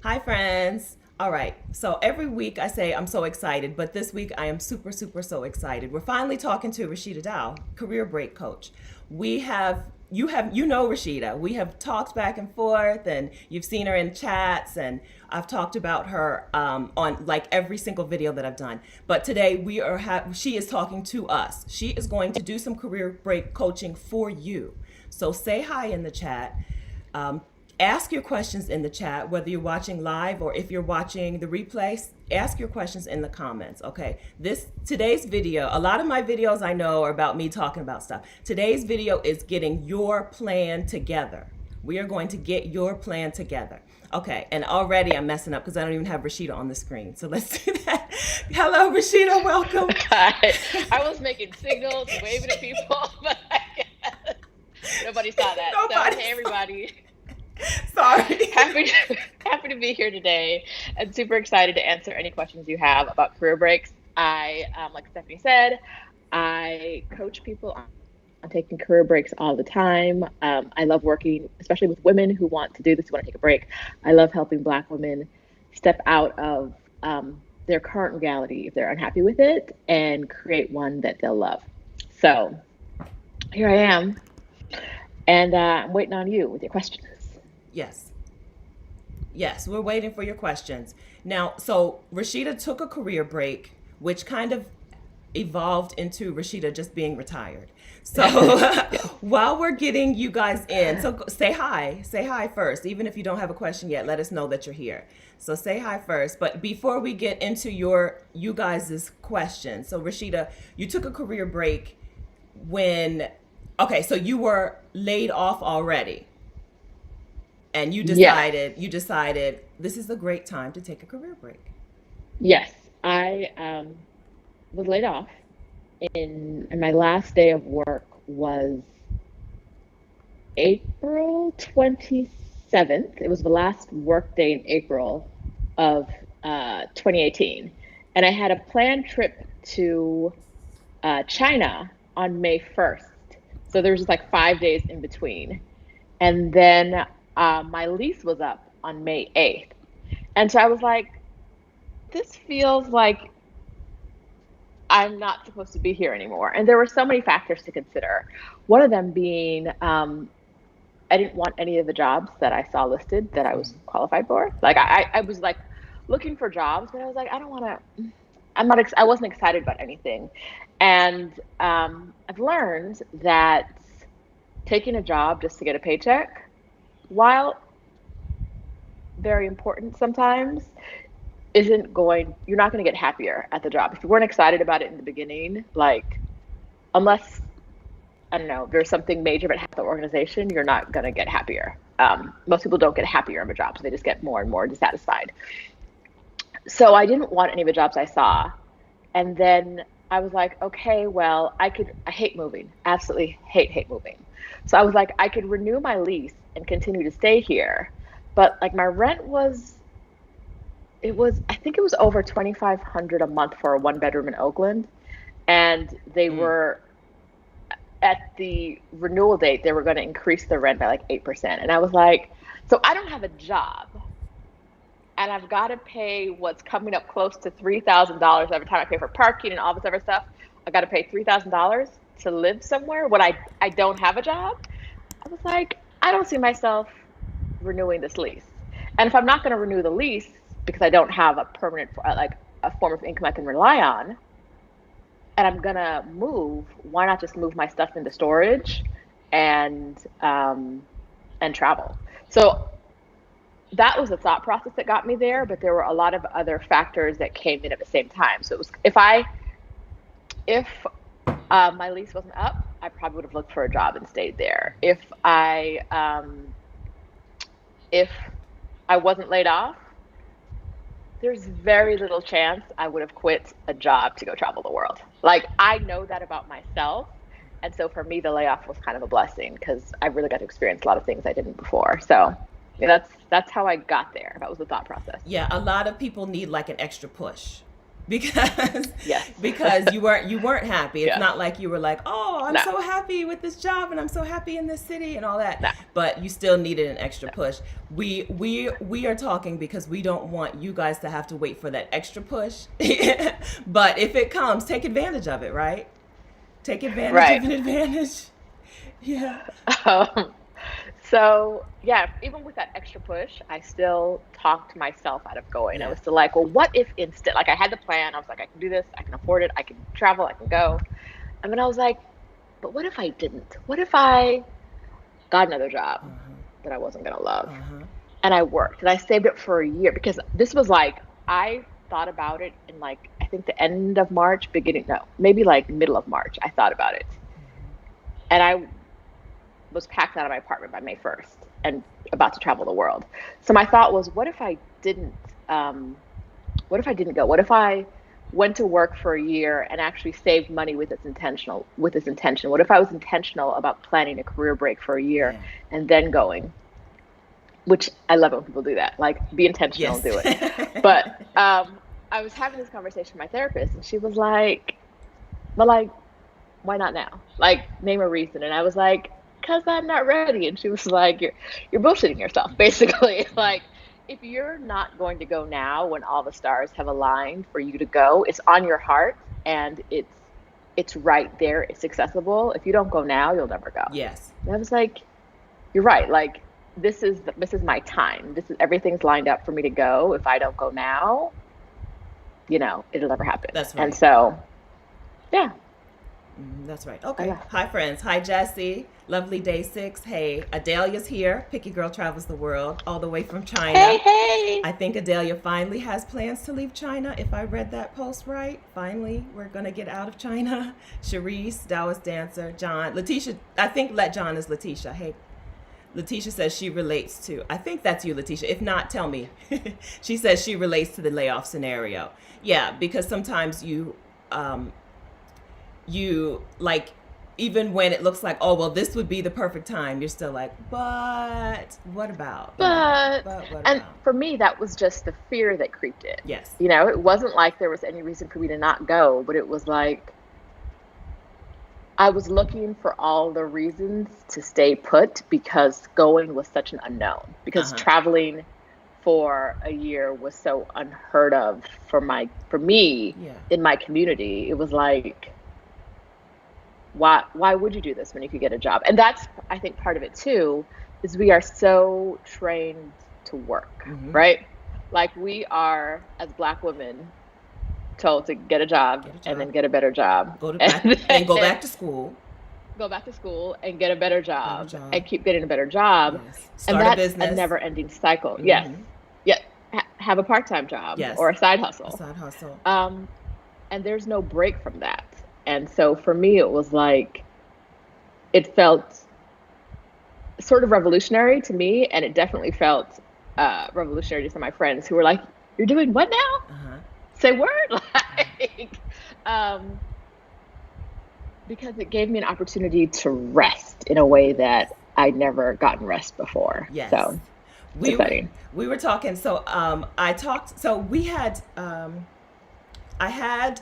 Hi, friends. All right. So every week I say I'm so excited, but this week I am super, super, so excited. We're finally talking to Roshida Dowe, career break coach. We have you know Rashida. We have talked back and forth, and you've seen her in chats, and I've talked about her on like every single video that I've done. But today she is talking to us. She is going to do some career break coaching for you. So say hi in the chat. Um, Ask your questions in the chat, whether you're watching live or if you're watching the replay. Ask your questions in the comments. Okay, today's video, a lot of my videos I know are about me talking about stuff. Today's video is getting your plan together. We are going to get your plan together. Okay, and already I'm messing up because I don't even have Rashida on the screen. So let's do that. Hello, Rashida. Welcome. I was making signals, waving at people, but nobody saw that. Nobody So, hey, saw. everybody. Sorry. Happy to be here today and super excited to answer any questions you have about career breaks. Like Stephanie said, I coach people on taking career breaks all the time. I love working, especially with women who want to do this, who want to take a break. I love helping Black women step out of their current reality if they're unhappy with it and create one that they'll love. So here I am, and I'm waiting on you with your questions. Yes. Yes, we're waiting for your questions. Now, so Rashida took a career break, which kind of evolved into Rashida just being retired. So Yes. while we're getting you guys in, so say hi. Say hi first. Even if you don't have a question yet, let us know that you're here. So say hi first. But before we get into you guys' questions, so Rashida, you took a career break when, okay, so you were laid off already and Yes. you decided this is a great time to take a career break. Yes. I was laid off and my last day of work was April 27th. It was the last work day in April of 2018. And I had a planned trip to China on May 1st. So there was just like 5 days in between. And then my lease was up on May 8th. And so I was like, this feels like I'm not supposed to be here anymore. And there were so many factors to consider. One of them being I didn't want any of the jobs that I saw listed that I was qualified for. Like I was like looking for jobs, but I was like, I don't want to. I wasn't excited about anything. And I've learned that taking a job just to get a paycheck, while very important sometimes, you're not going to get happier at the job. If you weren't excited about it in the beginning, like, unless, I don't know, there's something major about the organization, you're not going to get happier. Most people don't get happier of a job, so they just get more and more dissatisfied. So I didn't want any of the jobs I saw. And then I was like, okay, well, I hate moving, absolutely hate moving. So I was like, I could renew my lease and continue to stay here. But like my rent I think it was over 2,500 a month for a one bedroom in Oakland. And they Mm. were, at the renewal date, they were going to increase the rent by like 8%. And I was like, so I don't have a job and I've got to pay what's coming up close to $3,000 every time I pay for parking and all this other stuff. I got to pay $3,000 to live somewhere when I don't have a job. I was like, I don't see myself renewing this lease. And if I'm not going to renew the lease because I don't have a permanent, like a form of income I can rely on, and I'm going to move, why not just move my stuff into storage and travel? So that was the thought process that got me there, but there were a lot of other factors that came in at the same time. So it was, if my lease wasn't up, I probably would have looked for a job and stayed there. If I wasn't laid off, there's very little chance I would have quit a job to go travel the world. Like, I know that about myself. And so for me, the layoff was kind of a blessing because I really got to experience a lot of things I didn't before. So yeah, that's how I got there. That was the thought process. Yeah, a lot of people need like an extra push. because Yes. because you weren't happy. It's Yeah. not like you were like, "Oh, I'm No. so happy with this job and I'm so happy in this city and all that." No. But you still needed an extra No. push. We are talking because we don't want you guys to have to wait for that extra push. But if it comes, take advantage of it, right? Take advantage of Right. an advantage. Yeah. Um, so yeah, even with that extra push, I still talked myself out of going. I Yeah. was still like, well, what if instead, like I had the plan, I was like, I can do this, I can afford it, I can travel, I can go. And then I was like, but what if I didn't? What if I got another job Uh-huh. that I wasn't gonna love? Uh-huh. And I worked and I saved it for a year because this was like, I thought about it in like, I think the end of March, beginning, no, maybe like middle of March, I thought about it. And I was packed out of my apartment by May 1st and about to travel the world. So my thought was, um, what if I didn't go? What if I went to work for a year and actually saved money with this intention? What if I was intentional about planning a career break for a year Yeah. and then going? Which I love it when people do that. Like, be intentional Yes. and do it. But I was having this conversation with my therapist, and she was like, "But like, why not now? Like, name a reason." And I was like, "Cause I'm not ready." And she was like, "You're bullshitting yourself, basically." Like, if you're not going to go now when all the stars have aligned for you to go, it's on your heart and it's right there. It's accessible. If you don't go now, you'll never go. Yes. And I was like, "You're right. Like, this is my time. This is everything's lined up for me to go. If I don't go now, it'll never happen." That's And right. so, yeah, That's right. I Okay. left. Hi, friends. Hi, Jesse. Lovely day 6. Hey, Adelia's here. Picky Girl Travels the World, all the way from Hey, China. hey. I think Adelia finally has plans to leave China, if I read that post right. Finally, we're going to get out of China. Cherise, Taoist dancer, John. Letitia, I think Let John is Letitia. Hey, Letitia says she relates to, I think that's you, Letitia. If not, tell me. She says she relates to the layoff scenario. Yeah, because sometimes you like, even when it looks like, oh, well, this would be the perfect time, you're still like, but what about? But, But what and about? for me, that was just the fear that creeped in. Yes. It wasn't like there was any reason for me to not go, but it was like I was looking for all the reasons to stay put because going was such an unknown. Because Uh-huh. traveling for a year was so unheard of for me Yeah. in my community. It was like, why would you do this when you could get a job? And that's, I think, part of it too, is we are so trained to work, Mm-hmm. right? Like, we are, as Black women, told to get a job Get a and then job. get a better job Go to back and and go then back to school. go back to school and get a better Better job job. and keep getting a better job. Yes. And Start a that's a business. never-ending cycle. Yes. Mm-hmm. Yeah. Have a part-time job Yes. or a side A hustle. side hustle. And there's no break from that. And so for me, it was like, it felt sort of revolutionary to me, and it definitely felt revolutionary to some of my friends who were like, "You're doing what now? Uh-huh. Say word." Like, um, because it gave me an opportunity to rest in a way that I'd never gotten rest before. Yes. So it's We were exciting. we were talking. So I had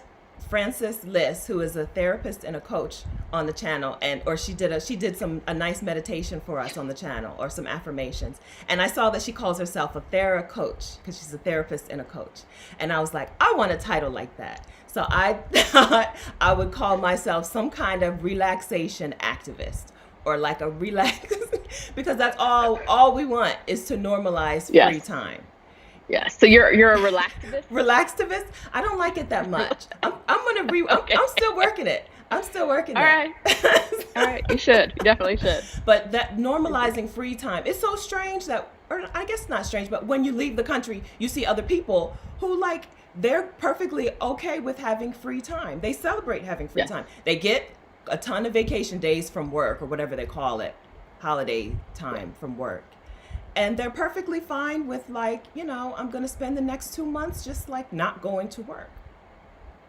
Frances Liss, who is a therapist and a coach on the channel, and or she did a nice meditation for us on the channel, or some affirmations. And I saw that she calls herself a thera coach because she's a therapist and a coach. And I was like, I want a title like that. So I thought I would call myself some kind of relaxation activist, or like a relax because that's all we want is to normalize free Yes. time. Yes. So you're a relaxivist? Relaxtivist, I don't like it that much. Okay. I'm still working it. I'm still working All that. right. All right. You should. You definitely should. But that normalizing free time, it's so strange that, or I guess not strange, but when you leave the country, you see other people who, like, they're perfectly okay with having free time. They celebrate having free Yes. time. They get a ton of vacation days from work, or whatever they call it, holiday time from work. And they're perfectly fine with, like, I'm going to spend the next 2 months just, like, not going to work.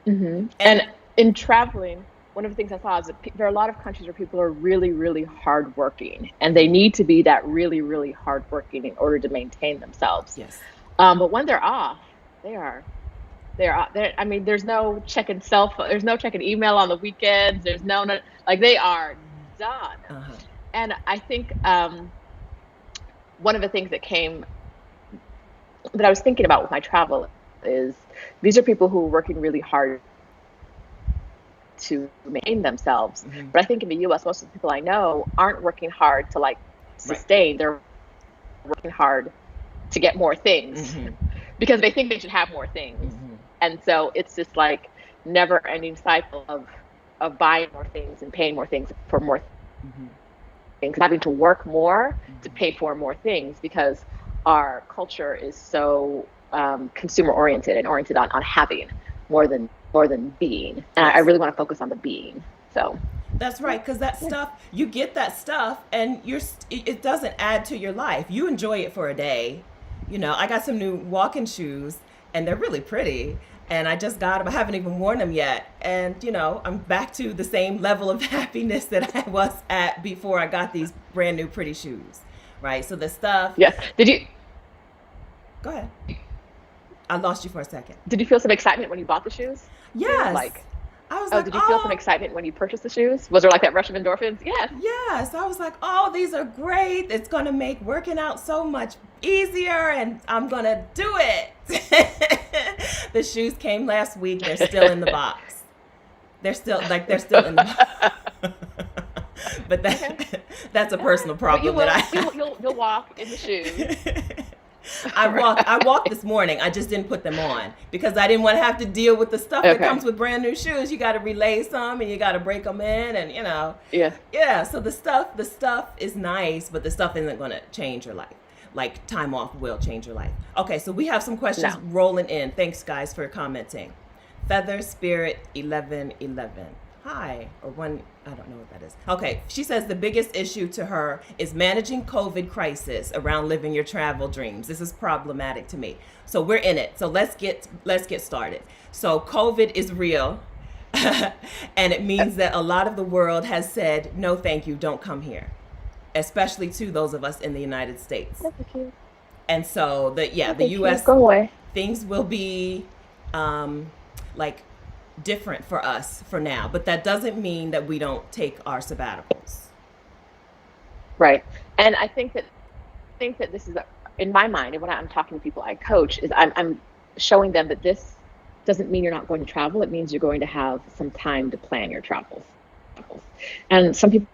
And And in traveling, one of the things I saw is that there are a lot of countries where people are really, really hardworking, and they need to be that really, really hardworking in order to maintain themselves. yes, But when they're off, they are I mean, there's no checking cell phone, there's no checking email on the weekends. There's no, like they are done. Uh-huh. And I think one of the things that I was thinking about with my travel is these are people who are working really hard to maintain themselves. Mm-hmm. But I think in the US, most of the people I know aren't working hard to like Right. sustain. They're working hard to get more things Mm-hmm. because they think they should have more things. Mm-hmm. And so it's this like never ending cycle of buying more things and paying more things for more Mm-hmm. things, having to work more to Mm-hmm. pay for more things because our culture is so consumer oriented and oriented on having more than being. And I Yes. really want to focus on the being. So That's right, because that stuff, you get that stuff and it doesn't add to your life. You enjoy it for a day. I got some new walking shoes and they're really pretty. And I just got them. I haven't even worn them yet. And, I'm back to the same level of happiness that I was at before I got these brand new pretty shoes. Right? So the stuff, yeah, go ahead. I lost you for a second. did you feel some excitement when you bought the shoes? Yes. Like, I was oh, like, did you feel some oh, excitement when you purchased the shoes? Was there like that rush of endorphins? Yes. yes. I was like, oh, these are great. It's going to make working out so much easier and I'm going to do it. The shoes came last week. They're still in the box. They're still in the box. But that's a personal But you problem will, that I you'll walk in the shoes. I walked this morning. I just didn't put them on because I didn't want to have to deal with the stuff that Okay. comes with brand new shoes. You got to relay some and you got to break them in and Yeah. Yeah, so the stuff is nice, but the stuff isn't going to change your life. Like time off will change your life. Okay, so we have some questions No. rolling in. Thanks guys for commenting. Feather Spirit 1111. Hi, or one, I don't know what that is. Okay, she says the biggest issue to her is managing COVID crisis around living your travel dreams. This is problematic to me. So we're in it. So let's get started. So COVID is real. And it means that a lot of the world has said, no, thank you, don't come here, especially to those of us in the United States. And so the U.S. Go away. things will be like different for us for now, but that doesn't mean that we don't take our sabbaticals. Right. And I think that this is in my mind, and when I'm talking to people I coach, is I'm showing them that this doesn't mean you're not going to travel. It means you're going to have some time to plan your travels. And some people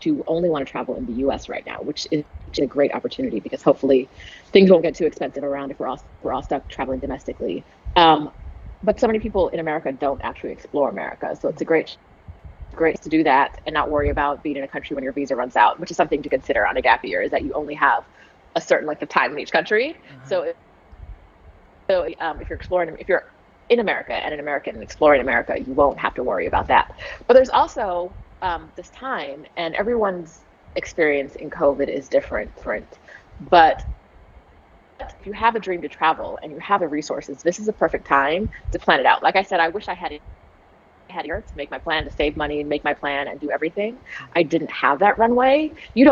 do only want to travel in the U.S. right now, which is a great opportunity because hopefully things won't get too expensive around if we're all stuck traveling domestically. But so many people in America don't actually explore America, so it's a great to do that and not worry about being in a country when your visa runs out, which is something to consider on a gap year, is that you only have a certain length of time in each country. So if you're in America and an American exploring America, you won't have to worry about that. But there's also this time, and everyone's experience in COVID is different. But if you have a dream to travel and you have the resources, this is a perfect time to plan it out. Like I said, I wish I had here to make my plan, to save money and make my plan and do everything. I didn't have that runway. You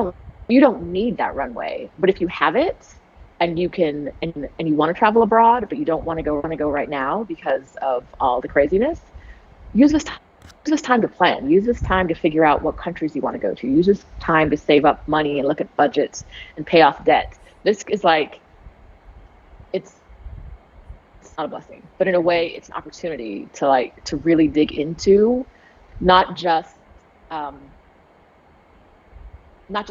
don't need that runway. But if you have it and you can and you want to travel abroad, but you don't want to go right now because of all the craziness, use this time to plan. Use this time to figure out what countries you want to go to. Use this time to save up money and look at budgets and pay off debt. This is like, it's not a blessing, but in a way it's an opportunity to really dig into not just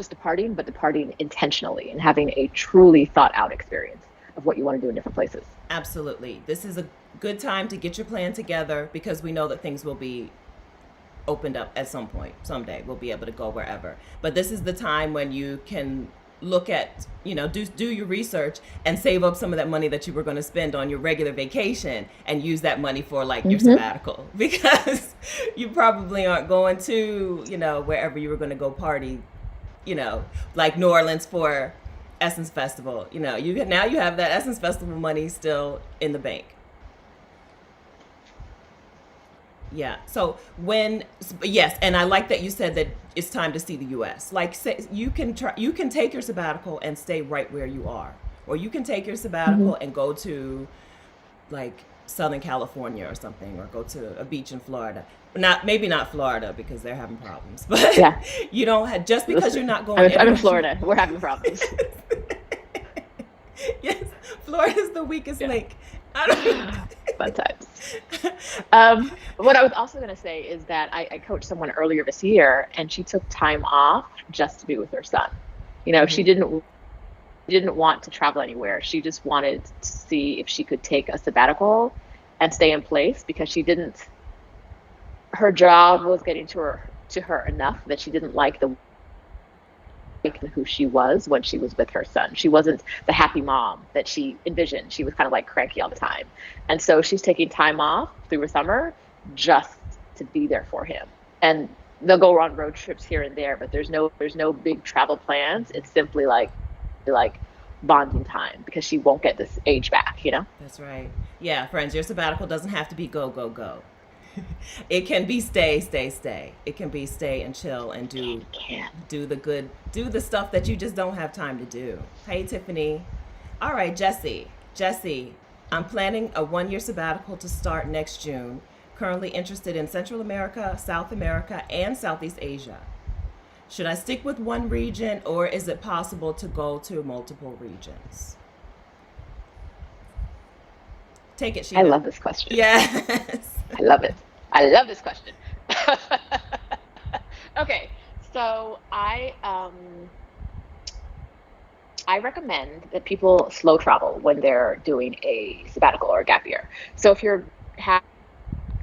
departing, but departing intentionally and having a truly thought out experience of what you want to do in different places. Absolutely. This is a good time to get your plan together because we know that things will be opened up at some point. Someday we'll be able to go wherever. But this is the time when you can look at, do your research and save up some of that money that you were going to spend on your regular vacation and use that money for like your sabbatical, because you probably aren't going to, wherever you were going to go party, like New Orleans for Essence Festival. Now you have that Essence Festival money still in the bank. Yeah. So yes, and I like that you said that it's time to see the U.S. Like, say, you can take your sabbatical and stay right where you are, or you can take your sabbatical and go to like Southern California or something, or go to a beach in Florida. Maybe not Florida because they're having problems, but Yeah. you don't have, just because you're not going I'm in international. Florida. We're having problems. Yes, Florida's the weakest Yeah. link. I don't. Fun times. What I was also going to say is that I coached someone earlier this year, and she took time off just to be with her son. You know, she didn't want to travel anywhere. She just wanted to see if she could take a sabbatical and stay in place, because she didn't. Her job was getting to her enough that she didn't like who she was when she was with her son. She wasn't the happy mom that she envisioned. She was kind of like cranky all the time. And so she's taking time off through the summer just to be there for him. And they'll go on road trips here and there, but there's no big travel plans. It's simply like bonding time, because she won't get this age back, you know? That's right. Yeah, friends, your sabbatical doesn't have to be go, go, go. It can be stay. It can be stay and chill and do the stuff that you just don't have time to do. Hey, Tiffany. All right, Jesse, I'm planning a 1-year sabbatical to start next June. Currently interested in Central America, South America, and Southeast Asia. Should I stick with one region, or is it possible to go to multiple regions? Take it, Sheila. I love this question. Yes. I love it. I love this question. Okay, so I recommend that people slow travel when they're doing a sabbatical or a gap year. So if you're if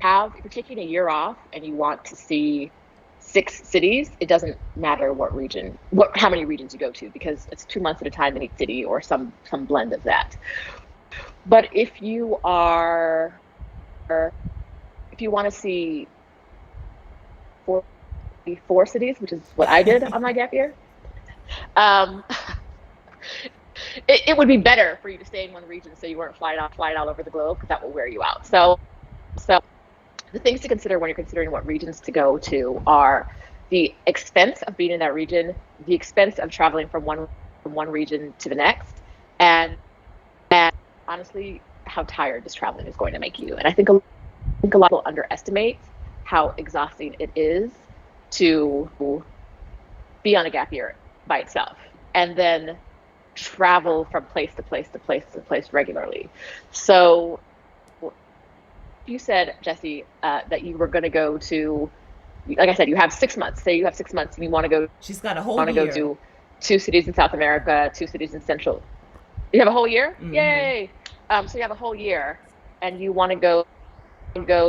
you're taking a year off and you want to see 6 cities, it doesn't matter how many regions you go to, because it's 2 months at a time in each city, or some blend of that. But if you want to see 4 cities, which is what I did on my gap year, it would be better for you to stay in one region, so you weren't flying all over the globe, because that will wear you out. So the things to consider when you're considering what regions to go to are the expense of being in that region, the expense of traveling from one region to the next, and honestly, how tired this traveling is going to make you. And I think a lot of people underestimate how exhausting it is to be on a gap year by itself and then travel from place to place to place to place regularly. So you said, Jesse, that you were going to go to, like I said, you have 6 months. Say you have 6 months and you want to go. She's got a whole year. Go to 2 cities in South America, 2 cities in Central. You have a whole year? Mm-hmm. Yay! So you have a whole year, and you want to go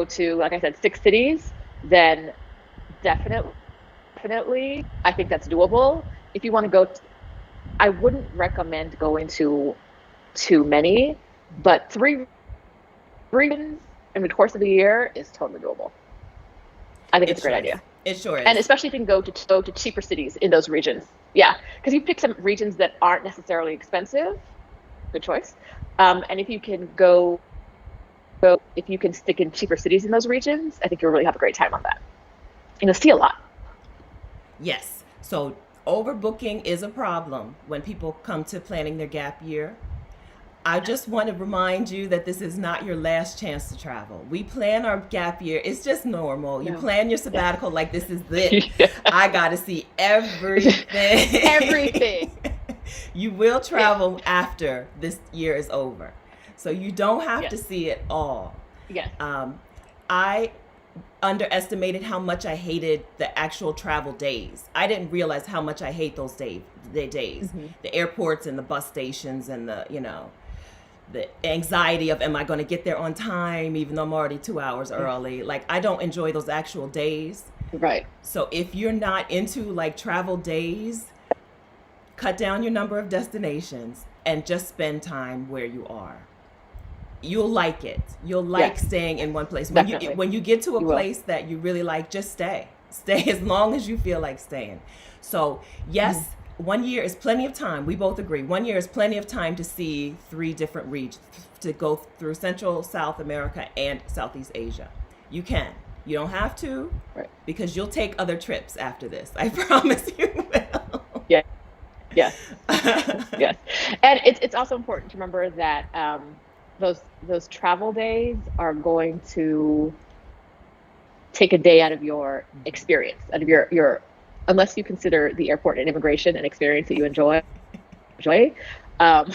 to, like I said, 6 cities. Then definitely, I think that's doable. If you want to go, I wouldn't recommend going to too many, but 3 regions in the course of the year is totally doable. I think it's a great idea. It sure is. And especially if you can go to cheaper cities in those regions. Yeah, because you pick some regions that aren't necessarily expensive. Good choice. And if you can if you can stick in cheaper cities in those regions, I think you'll really have a great time on that. And you'll see a lot. Yes. So overbooking is a problem when people come to planning their gap year. I just want to remind you that this is not your last chance to travel. We plan our gap year. It's just normal. You plan your sabbatical like this is it. Yeah. I got to see everything. Everything. You will travel after this year is over. So you don't have to see it all. Yes. I underestimated how much I hated the actual travel days. I didn't realize how much I hate those days. Mm-hmm. The airports and the bus stations and the anxiety of, am I going to get there on time, even though I'm already 2 hours early? Like, I don't enjoy those actual days. Right. So if you're not into like travel days, cut down your number of destinations and just spend time where you are. You'll like it. You'll like staying in one place. When you get to a place that you really like, just stay. Stay as long as you feel like staying. So yes, 1 year is plenty of time. We both agree. 1 year is plenty of time to see 3 different regions, to go through Central, South America, and Southeast Asia. You can. You don't have to, because you'll take other trips after this. I promise you will. Yeah. Yes. Yes. And it's also important to remember that those travel days are going to take a day out of your experience, out of your unless you consider the airport and immigration an experience that you enjoy. Um,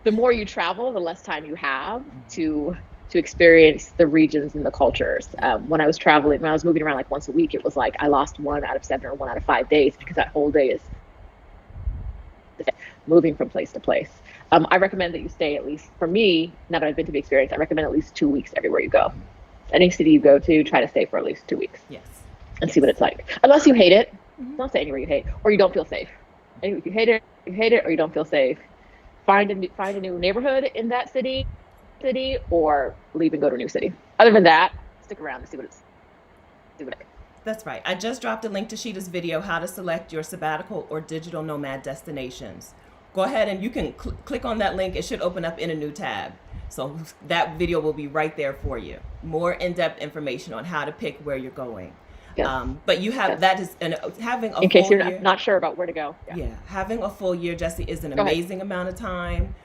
the more you travel, the less time you have to experience the regions and the cultures. When I was traveling, when I was moving around like once a week, it was like I lost 1 out of 7 or 1 out of 5 days because that whole day is moving from place to place. I recommend that you stay at least, for me, now that I've been to the experience, I recommend at least 2 weeks everywhere you go. Any city you go to, try to stay for at least 2 weeks. Yes. And see what it's like. Unless you hate it, don't stay anywhere you hate, or you don't feel safe. And if you hate it, or you don't feel safe. Find a new neighborhood in that city, or leave and go to a new city. Other than that, stick around and see what it's. That's right. I just dropped a link to Sheeta's video, how to select your sabbatical or digital nomad destinations. Go ahead and you can click on that link. It should open up in a new tab. So that video will be right there for you. More in-depth information on how to pick where you're going. Yes. But you have that is having a in case full you're year, not sure about where to go. Yeah, having a full year, Jesse, is an amazing amount of time.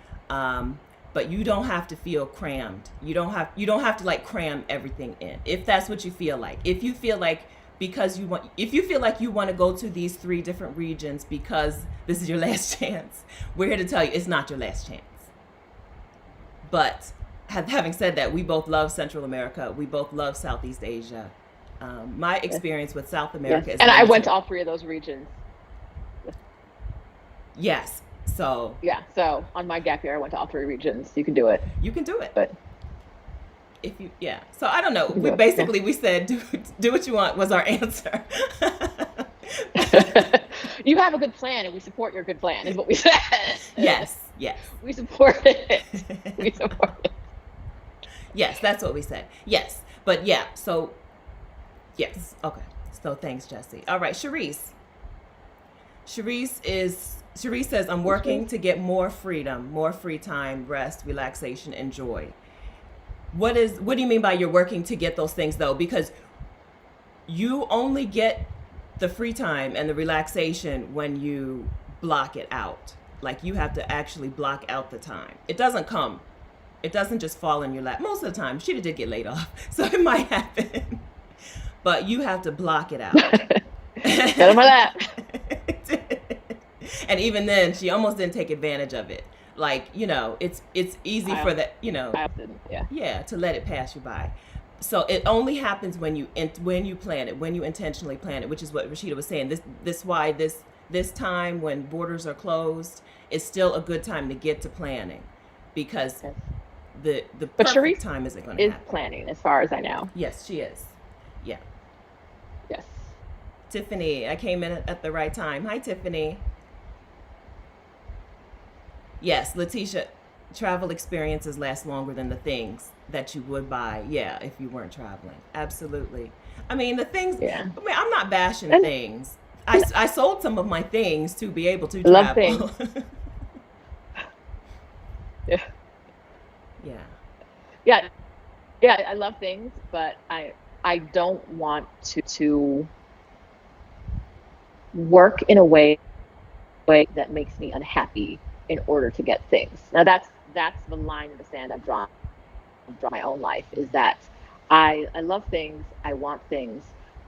But you don't have to feel crammed. You don't have to like cram everything in. If that's what you feel like. If you feel like you want to go to these 3 different regions because this is your last chance, we're here to tell you it's not your last chance. But having said that, we both love Central America. We both love Southeast Asia. My experience with South America is and I went to all 3 of those regions. Yes. So so on my gap year, I went to all 3 regions. You can do it. You can do it. But if you, so I don't know. We said do what you want was our answer. You have a good plan, and we support your good plan. Is what we said. Yes. We support it. We support it. Yes, that's what we said. Yes, but so yes. Okay. So thanks, Jesse. All right, Sharice. Sharice says, I'm working to get more freedom, more free time, rest, relaxation, and joy. What do you mean by you're working to get those things though? Because you only get the free time and the relaxation when you block it out. Like you have to actually block out the time. It doesn't just fall in your lap. Most of the time, Sheeta did get laid off, so it might happen. But you have to block it out. Tell them that. And even then, she almost didn't take advantage of it. Like, it's easy for that, I didn't, to let it pass you by. So it only happens when you plan it, when you intentionally plan it, which is what Rashida was saying. This time when borders are closed is still a good time to get to planning, because the perfect time isn't going to happen. Is planning, as far as I know. Yes, she is. Yeah. Yes. Tiffany, I came in at the right time. Hi, Tiffany. Yes, Letitia, travel experiences last longer than the things that you would buy, if you weren't traveling. Absolutely. I mean, the things, I'm not bashing things. I sold some of my things to be able to travel. Love things. Yeah, I love things, but I don't want to work in a way that makes me unhappy in order to get things. Now that's the line in the sand I've drawn from my own life, is that I love things, I want things.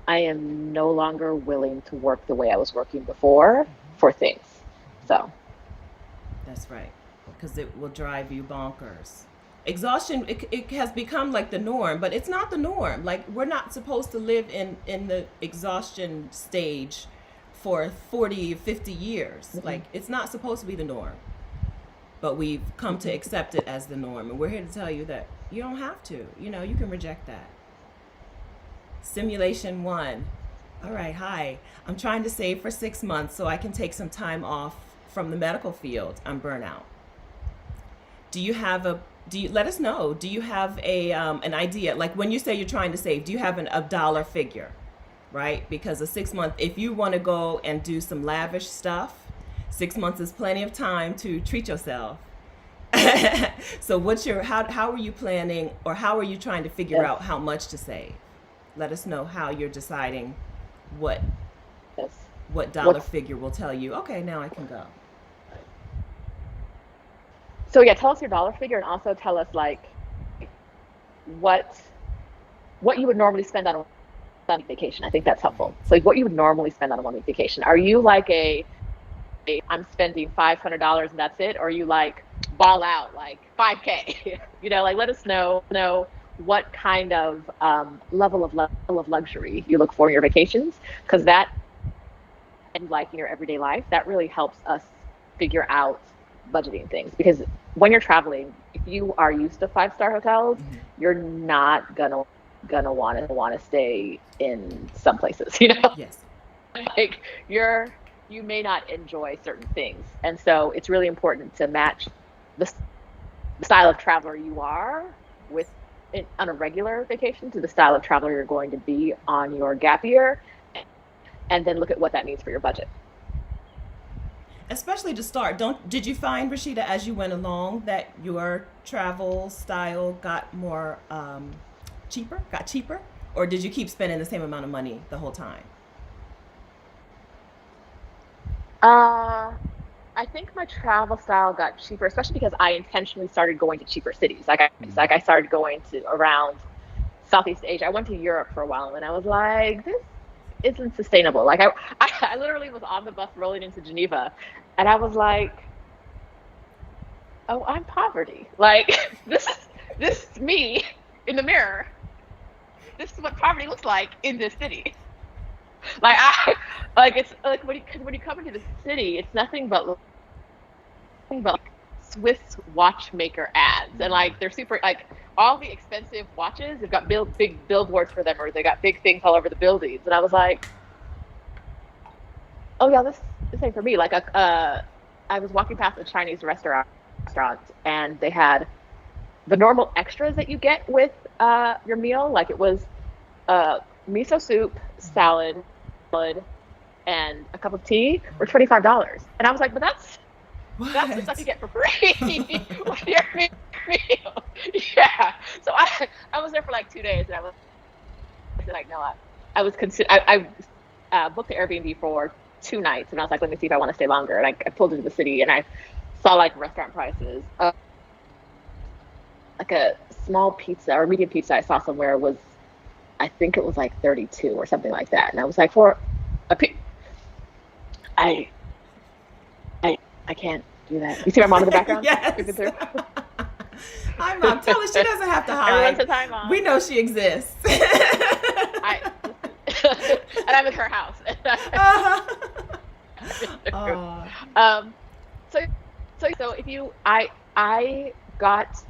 I am no longer willing to work the way I was working before for things. So that's right, because it will drive you bonkers. Exhaustion, it has become like the norm, but it's not the norm. Like, we're not supposed to live in the exhaustion stage for 40, 50 years. Mm-hmm. Like, it's not supposed to be the norm. But we've come to accept it as the norm. And we're here to tell you that you don't have to. You can reject that. Simulation 1. All right, hi. I'm trying to save for 6 months so I can take some time off from the medical field. I'm burnout. Let us know. Do you have an idea? Like, when you say you're trying to save, do you have a dollar figure, right? Because a 6 month, if you want to go and do some lavish stuff, 6 months is plenty of time to treat yourself. So how are you planning, or how are you trying to figure out how much to save? Let us know how you're deciding what dollar figure will tell you, okay, now I can go. So yeah, tell us your dollar figure, and also tell us like what what you would normally spend on a 1 week vacation. I think that's helpful. So like what you would normally spend on a 1 week vacation. Are you like I'm spending $500 and that's it, or are you like ball out like 5K? Like let us know what kind of level of luxury you look for in your vacations, because that, and like in your everyday life, that really helps us figure out budgeting things. Because when you're traveling, if you are used to 5-star hotels, you're not gonna want to stay in some places. Yes. Like you may not enjoy certain things, and so it's really important to match the style of traveler you are with on a regular vacation to the style of traveler you're going to be on your gap year, and then look at what that means for your budget. Especially to start. Don't Did you find, Rashida, as you went along, that your travel style got more cheaper, or did you keep spending the same amount of money the whole time? Uh, I think my travel style got cheaper, especially because I intentionally started going to cheaper cities. Like I started going to around Southeast Asia. I went to Europe for a while, and I was like, this isn't sustainable. Like I literally was on the bus rolling into Geneva, and I was like, oh, I'm poverty. Like this is me in the mirror. This is what poverty looks like in this city. Like it's like when you come into the city, it's nothing but like Swiss watchmaker ads, and like they're super like all the expensive watches. They've got big billboards for them, or they got big things all over the buildings. And I was like, oh yeah, this ain't for me. Like I was walking past a Chinese restaurant, and they had the normal extras that you get with your meal. Like it was miso soup, salad, and a cup of tea for $25. And I was like, but that's the stuff you get for free with your meal. Yeah. So I was there for like 2 days, and I was like, no, I was I booked the Airbnb for 2 nights, and I was like, let me see if I want to stay longer. And I pulled into the city, and I saw like restaurant prices. Like a small pizza or medium pizza I saw somewhere was, I think it was like 32 or something like that. And I was like, for a I can't do that. You see my mom in the background? Yes. Hi, Mom. Tell her she doesn't have to hide. Everyone says hi, Mom. We know she exists. And I'm in her house. So if I got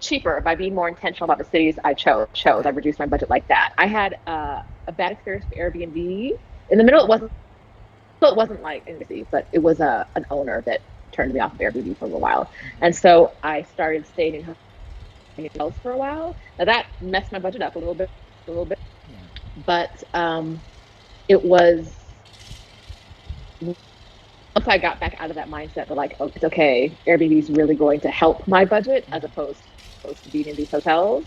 cheaper by being more intentional about the cities I chose. I reduced my budget like that. I had a bad experience with Airbnb. In the middle, it wasn't like in the city, but it was an owner that turned me off of Airbnb for a while, and so I started staying in hotels for a while. Now that messed my budget up a little bit, but it was once I got back out of that mindset, but like, oh, it's okay. Airbnb is really going to help my budget as opposed to being in these hotels.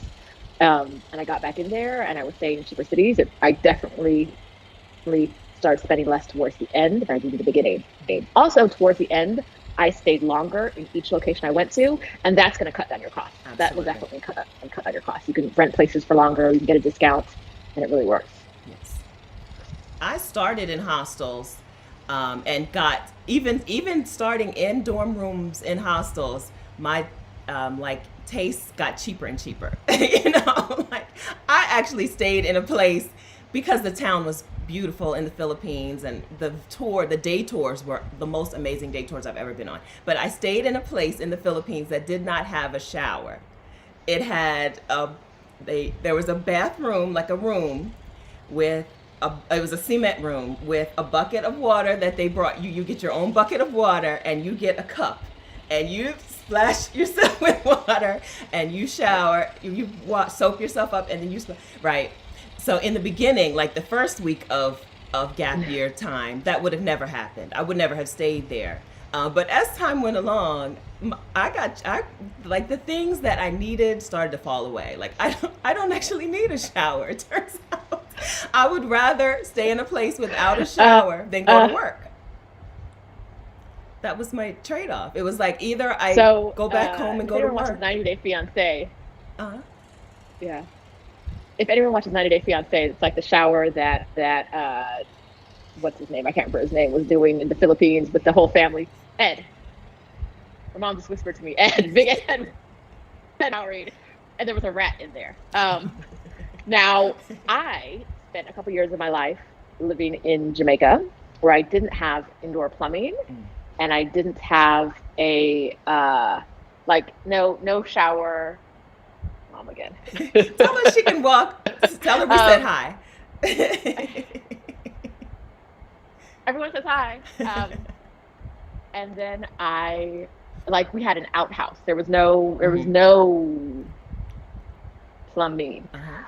And I got back in there, and I was staying in cheaper cities. I definitely started spending less towards the end than I did at the beginning. Also, towards the end, I stayed longer in each location I went to, and that's going to cut down your costs. Absolutely. That will definitely cut down your costs. You can rent places for longer, you can get a discount, and it really works. Yes. I started in hostels, and got even starting in dorm rooms in hostels, my like tastes got cheaper and cheaper. Like I actually stayed in a place because the town was beautiful in the Philippines, and the day tours were the most amazing day tours I've ever been on. But I stayed in a place in the Philippines that did not have a shower. It had there was a bathroom, like a room with it was a cement room with a bucket of water that they brought you. You get your own bucket of water, and you get a cup, and you splash yourself with water, and you shower. You soak yourself up, and then you right. So in the beginning, like the first week of gap year time, that would have never happened. I would never have stayed there. But as time went along, I like the things that I needed started to fall away. Like I don't actually need a shower. It turns out I would rather stay in a place without a shower than go to work. That was my trade-off. It was like either I So, go back home and if go to anyone watches work. 90 Day Fiance, Uh-huh. yeah. If anyone watches 90 Day Fiance, it's like the shower that what's his name? I can't remember his name. Was doing in the Philippines with the whole family. Ed. My mom just whispered to me, Ed, big Ed, showering, and there was a rat in there. Now I spent a couple years of my life living in Jamaica, where I didn't have indoor plumbing, and I didn't have a like no shower. Mom again. Tell her she can walk. Tell her we said um, hi. Everyone says hi. And then we had an outhouse. There was no plumbing. Uh-huh.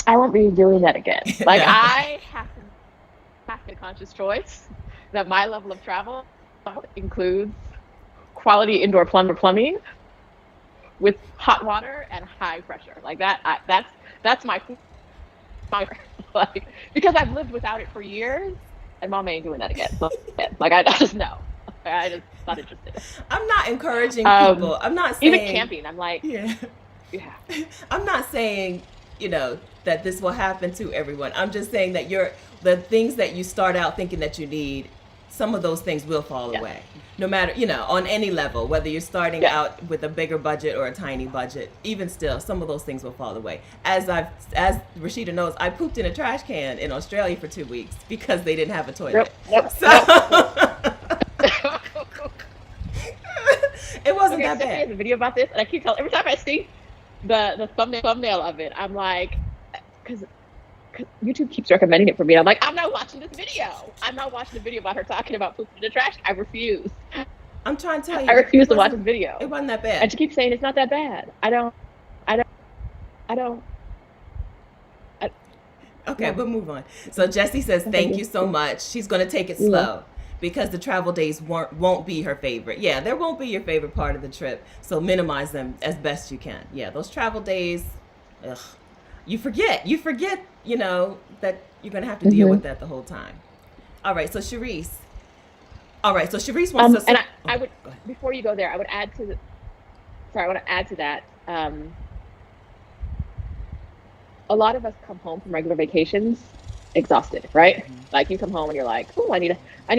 I won't be doing that again. Like, No. I have to make a conscious choice that my level of travel includes quality indoor plumbing with hot water and high pressure. Like that. That's my like, because I've lived without it for years, and mom ain't doing that again. Like, I just know. I just not interested. I'm not encouraging people. I'm not saying Even camping. I'm like, yeah. yeah. I'm not saying, that this will happen to everyone. I'm just saying that the things that you start out thinking that you need, some of those things will fall Yeah. away. No matter, on any level, whether you're starting Yeah. out with a bigger budget or a tiny budget, even still, some of those things will fall away. As Rashida knows, I pooped in a trash can in Australia for 2 weeks because they didn't have a toilet. Nope. So it wasn't that Stephanie has bad. a video about this, and I keep telling every time I see the thumbnail of it, I'm like, because YouTube keeps recommending it for me. I'm like, I'm not watching this video. I'm not watching the video about her talking about pooping in the trash. I refuse. I'm trying to tell you. I refuse to watch wasn't- this video. It wasn't that And bad. she keeps saying it's not that bad. I don't. Okay, No. we'll move on. So Jessie says, thank you so much. She's going to take it slow because the travel days won't be her favorite. Yeah, there won't be your favorite part of the trip. So minimize them as best you can. Yeah, those travel days, ugh, you forget, that you're going to have to deal with that the whole time. All right, so Sharice. Wants to... And I would, go ahead. before you go there, I want to add to that. A lot of us come home from regular vacations exhausted, right? Like, you come home and you're like, oh, I need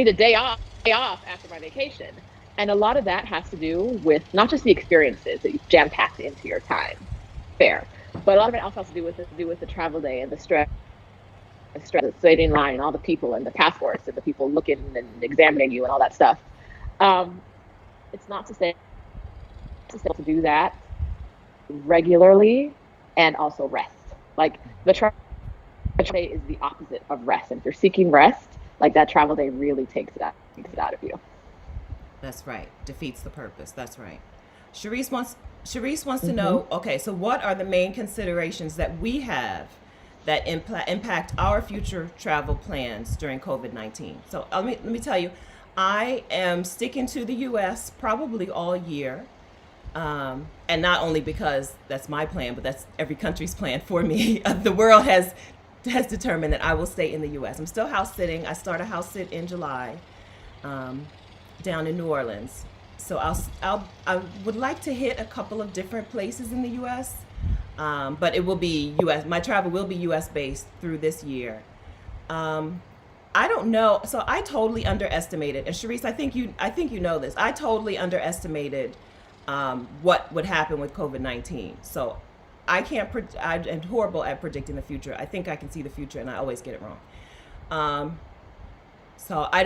a day off after my vacation. And a lot of that has to do with not just the experiences that you jam packed into your time, fair, but a lot of it also has to do with the travel day and the stress, the waiting in line and all the people and the passports and the people looking and examining you and all that stuff. It's not to say to do that regularly and also rest. Like, the travel day is the opposite of rest. And if you're seeking rest, like, that travel day really takes it out of you. That's right. Defeats the purpose. That's right. Sharice wants to know, okay, so what are the main considerations that we have that impact our future travel plans during COVID-19? So let me tell you, I am sticking to the U.S. probably all year. And not only because that's my plan, but that's every country's plan for me. The world has determined that I will stay in the U.S. I'm still house sitting. I start a house sit in July, down in New Orleans. So I would like to hit a couple of different places in the U.S., but it will be U.S. My travel will be U.S. based through this year. I don't know. So I totally underestimated, and Sharice, I think you know this. I totally underestimated what would happen with COVID-19. So I can't. I'm horrible at predicting the future. I think I can see the future, and I always get it wrong. So I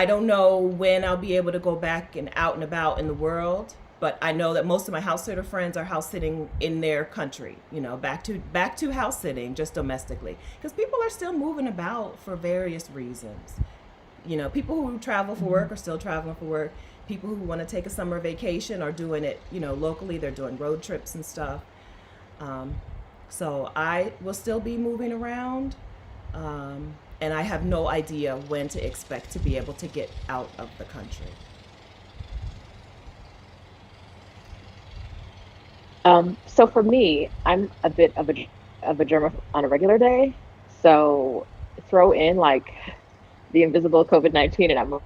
don't know when I'll be able to go back and out and about in the world. But I know that most of my house sitter friends are house sitting in their country. Back to house sitting just domestically, because people are still moving about for various reasons. People who travel for work are still traveling for work. People who want to take a summer vacation are doing it, locally. They're doing road trips and stuff. So I will still be moving around. And I have no idea when to expect to be able to get out of the country. So for me, I'm a bit of a germ on a regular day. So throw in like the invisible COVID-19, and I'm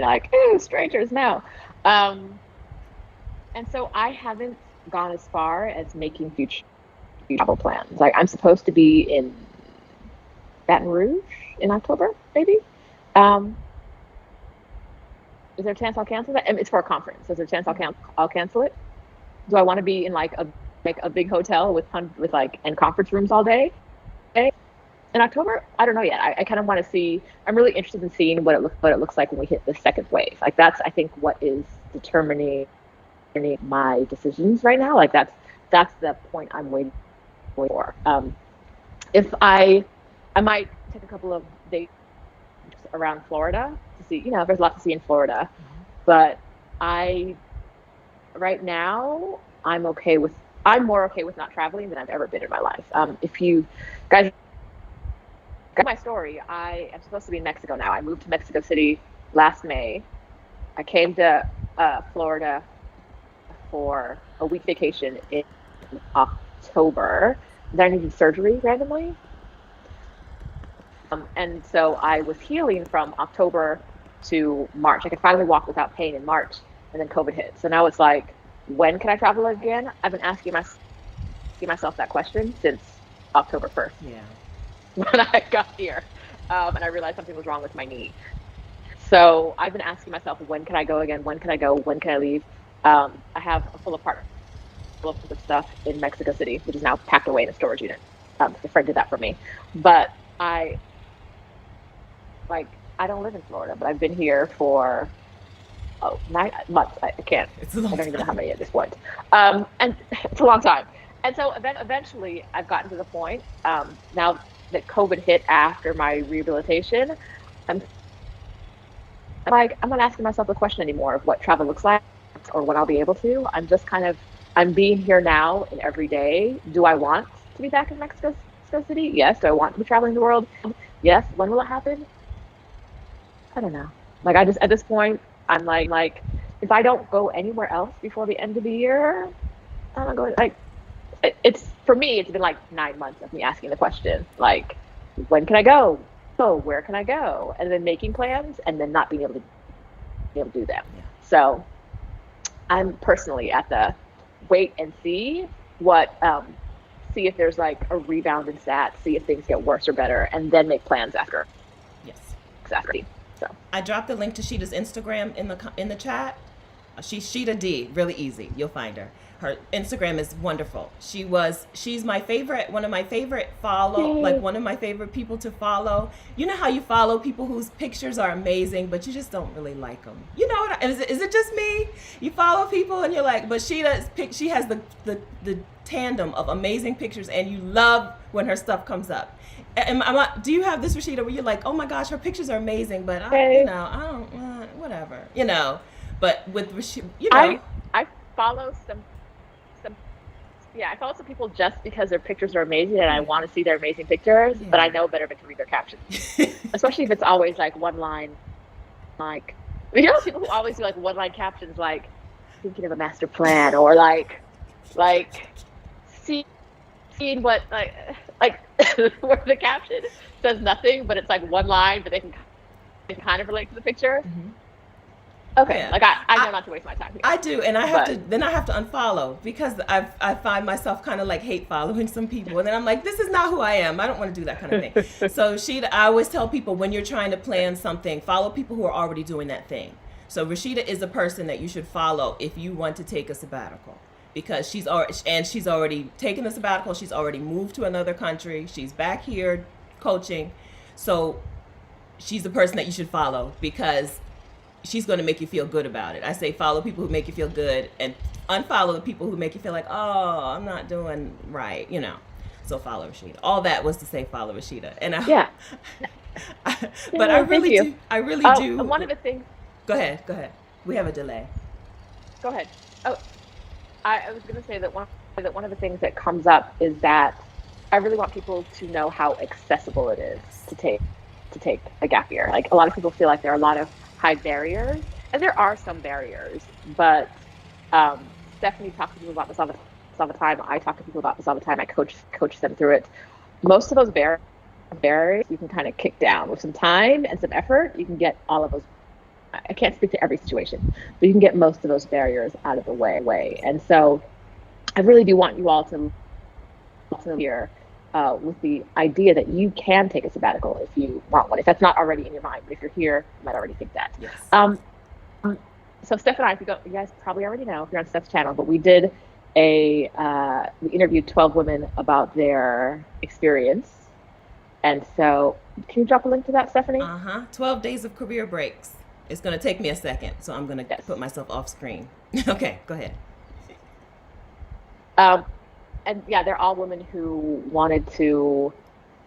like, ooh, strangers, no. Um, and so I haven't gone as far as making future travel plans. Like I'm supposed to be in Baton Rouge in October, maybe. Um, is there a chance I'll cancel that? And it's for a conference. Is there a chance I'll cancel it? Do I want to be in like a big hotel with like and conference rooms all day in October? I don't know yet. I kind of want to see. I'm really interested in seeing what it looks like when we hit the second wave. Like that's I think what is determining my decisions right now. Like that's the point I'm waiting for. If I might take a couple of days around Florida to see. There's a lot to see in Florida, but I right now I'm more okay with not traveling than I've ever been in my life. If you guys got my story, I am supposed to be in Mexico now. I moved to Mexico City last May. I came to Florida for a week vacation in October. Then I needed surgery randomly. And so I was healing from October to March. I could finally walk without pain in March, and then COVID hit. So now it's like, when can I travel again? I've been asking myself that question since October 1st. Yeah. When I got here, and I realized something was wrong with my knee. So I've been asking myself, when can I go again? When can I go? When can I leave? I have a full apartment full of stuff in Mexico City, which is now packed away in a storage unit. A friend did that for me. But I don't live in Florida, but I've been here for 9 months. I can't. I don't even know how many at this point. And it's a long time. And so eventually I've gotten to the point, now that COVID hit after my rehabilitation, I'm not asking myself the question anymore of what travel looks like or when I'll be able to. I'm being here now and every day. Do I want to be back in Mexico City? Yes. Do I want to be traveling the world? Yes. When will it happen? I don't know. Like at this point, I'm like, if I don't go anywhere else before the end of the year, I'm not going. Like, it's for me, it's been like 9 months of me asking the question, like, when can I go? Oh, where can I go? And then making plans and then not being able to do them. Yeah. So I'm personally at the wait and see see if there's like a rebound in stats, see if things get worse or better, and then make plans after. Yes. Exactly. So I dropped the link to Sheeta's Instagram in the chat. She's Sheeta D. Really easy. You'll find her. Her Instagram is wonderful. She's my favorite, one of my favorite one of my favorite people to follow. You know how you follow people whose pictures are amazing, but you just don't really like them. You know what? Is it just me? You follow people and you're like, but she has the tandem of amazing pictures, and you love when her stuff comes up. Do you have this, Rashida, where you're like, oh my gosh, her pictures are amazing, but I don't, whatever, But with Rashida, I follow some I follow some people just because their pictures are amazing and I want to see their amazing pictures, but I know better than to read their captions, especially if it's always like one line, like people who always do like one line captions, like thinking of a master plan, or like seeing what like where the caption says nothing, but it's like one line, but they can kind of relate to the picture. Mm-hmm. Okay, yeah. Like I know not to waste my time here. I do, and I have to unfollow, because I find myself kind of like hate following some people, and then I'm like, this is not who I am. I don't want to do that kind of thing. So I always tell people, when you're trying to plan something, follow people who are already doing that thing. So Rashida is a person that you should follow if you want to take a sabbatical, because she's already taken the sabbatical. She's already moved to another country. She's back here coaching. So she's the person that you should follow, because she's going to make you feel good about it. I say follow people who make you feel good, and unfollow the people who make you feel like, oh, I'm not doing right, So follow Rashida. All that was to say follow Rashida. And but I really do. One of the things. Go ahead. We have a delay. Go ahead. Oh, I was going to say that one of the things that comes up is that I really want people to know how accessible it is to take a gap year. Like, a lot of people feel like there are a lot of high barriers, and there are some barriers, but Stephanie talks to people about this all the time. I talk to people about this all the time. I coach them through it. Most of those barriers you can kind of kick down with some time and some effort. You can get all of those I can't speak to every situation, but you can get most of those barriers out of the way. And so I really do want you all to hear with the idea that you can take a sabbatical if you want one, if that's not already in your mind. But if you're here, you might already think that. Yes. So Steph and I, you guys probably already know if you're on Steph's channel, but we did we interviewed 12 women about their experience. And so can you drop a link to that, Stephanie? 12 days of career breaks. It's going to take me a second, so I'm going to put myself off screen. Okay, go ahead. And yeah, they're all women who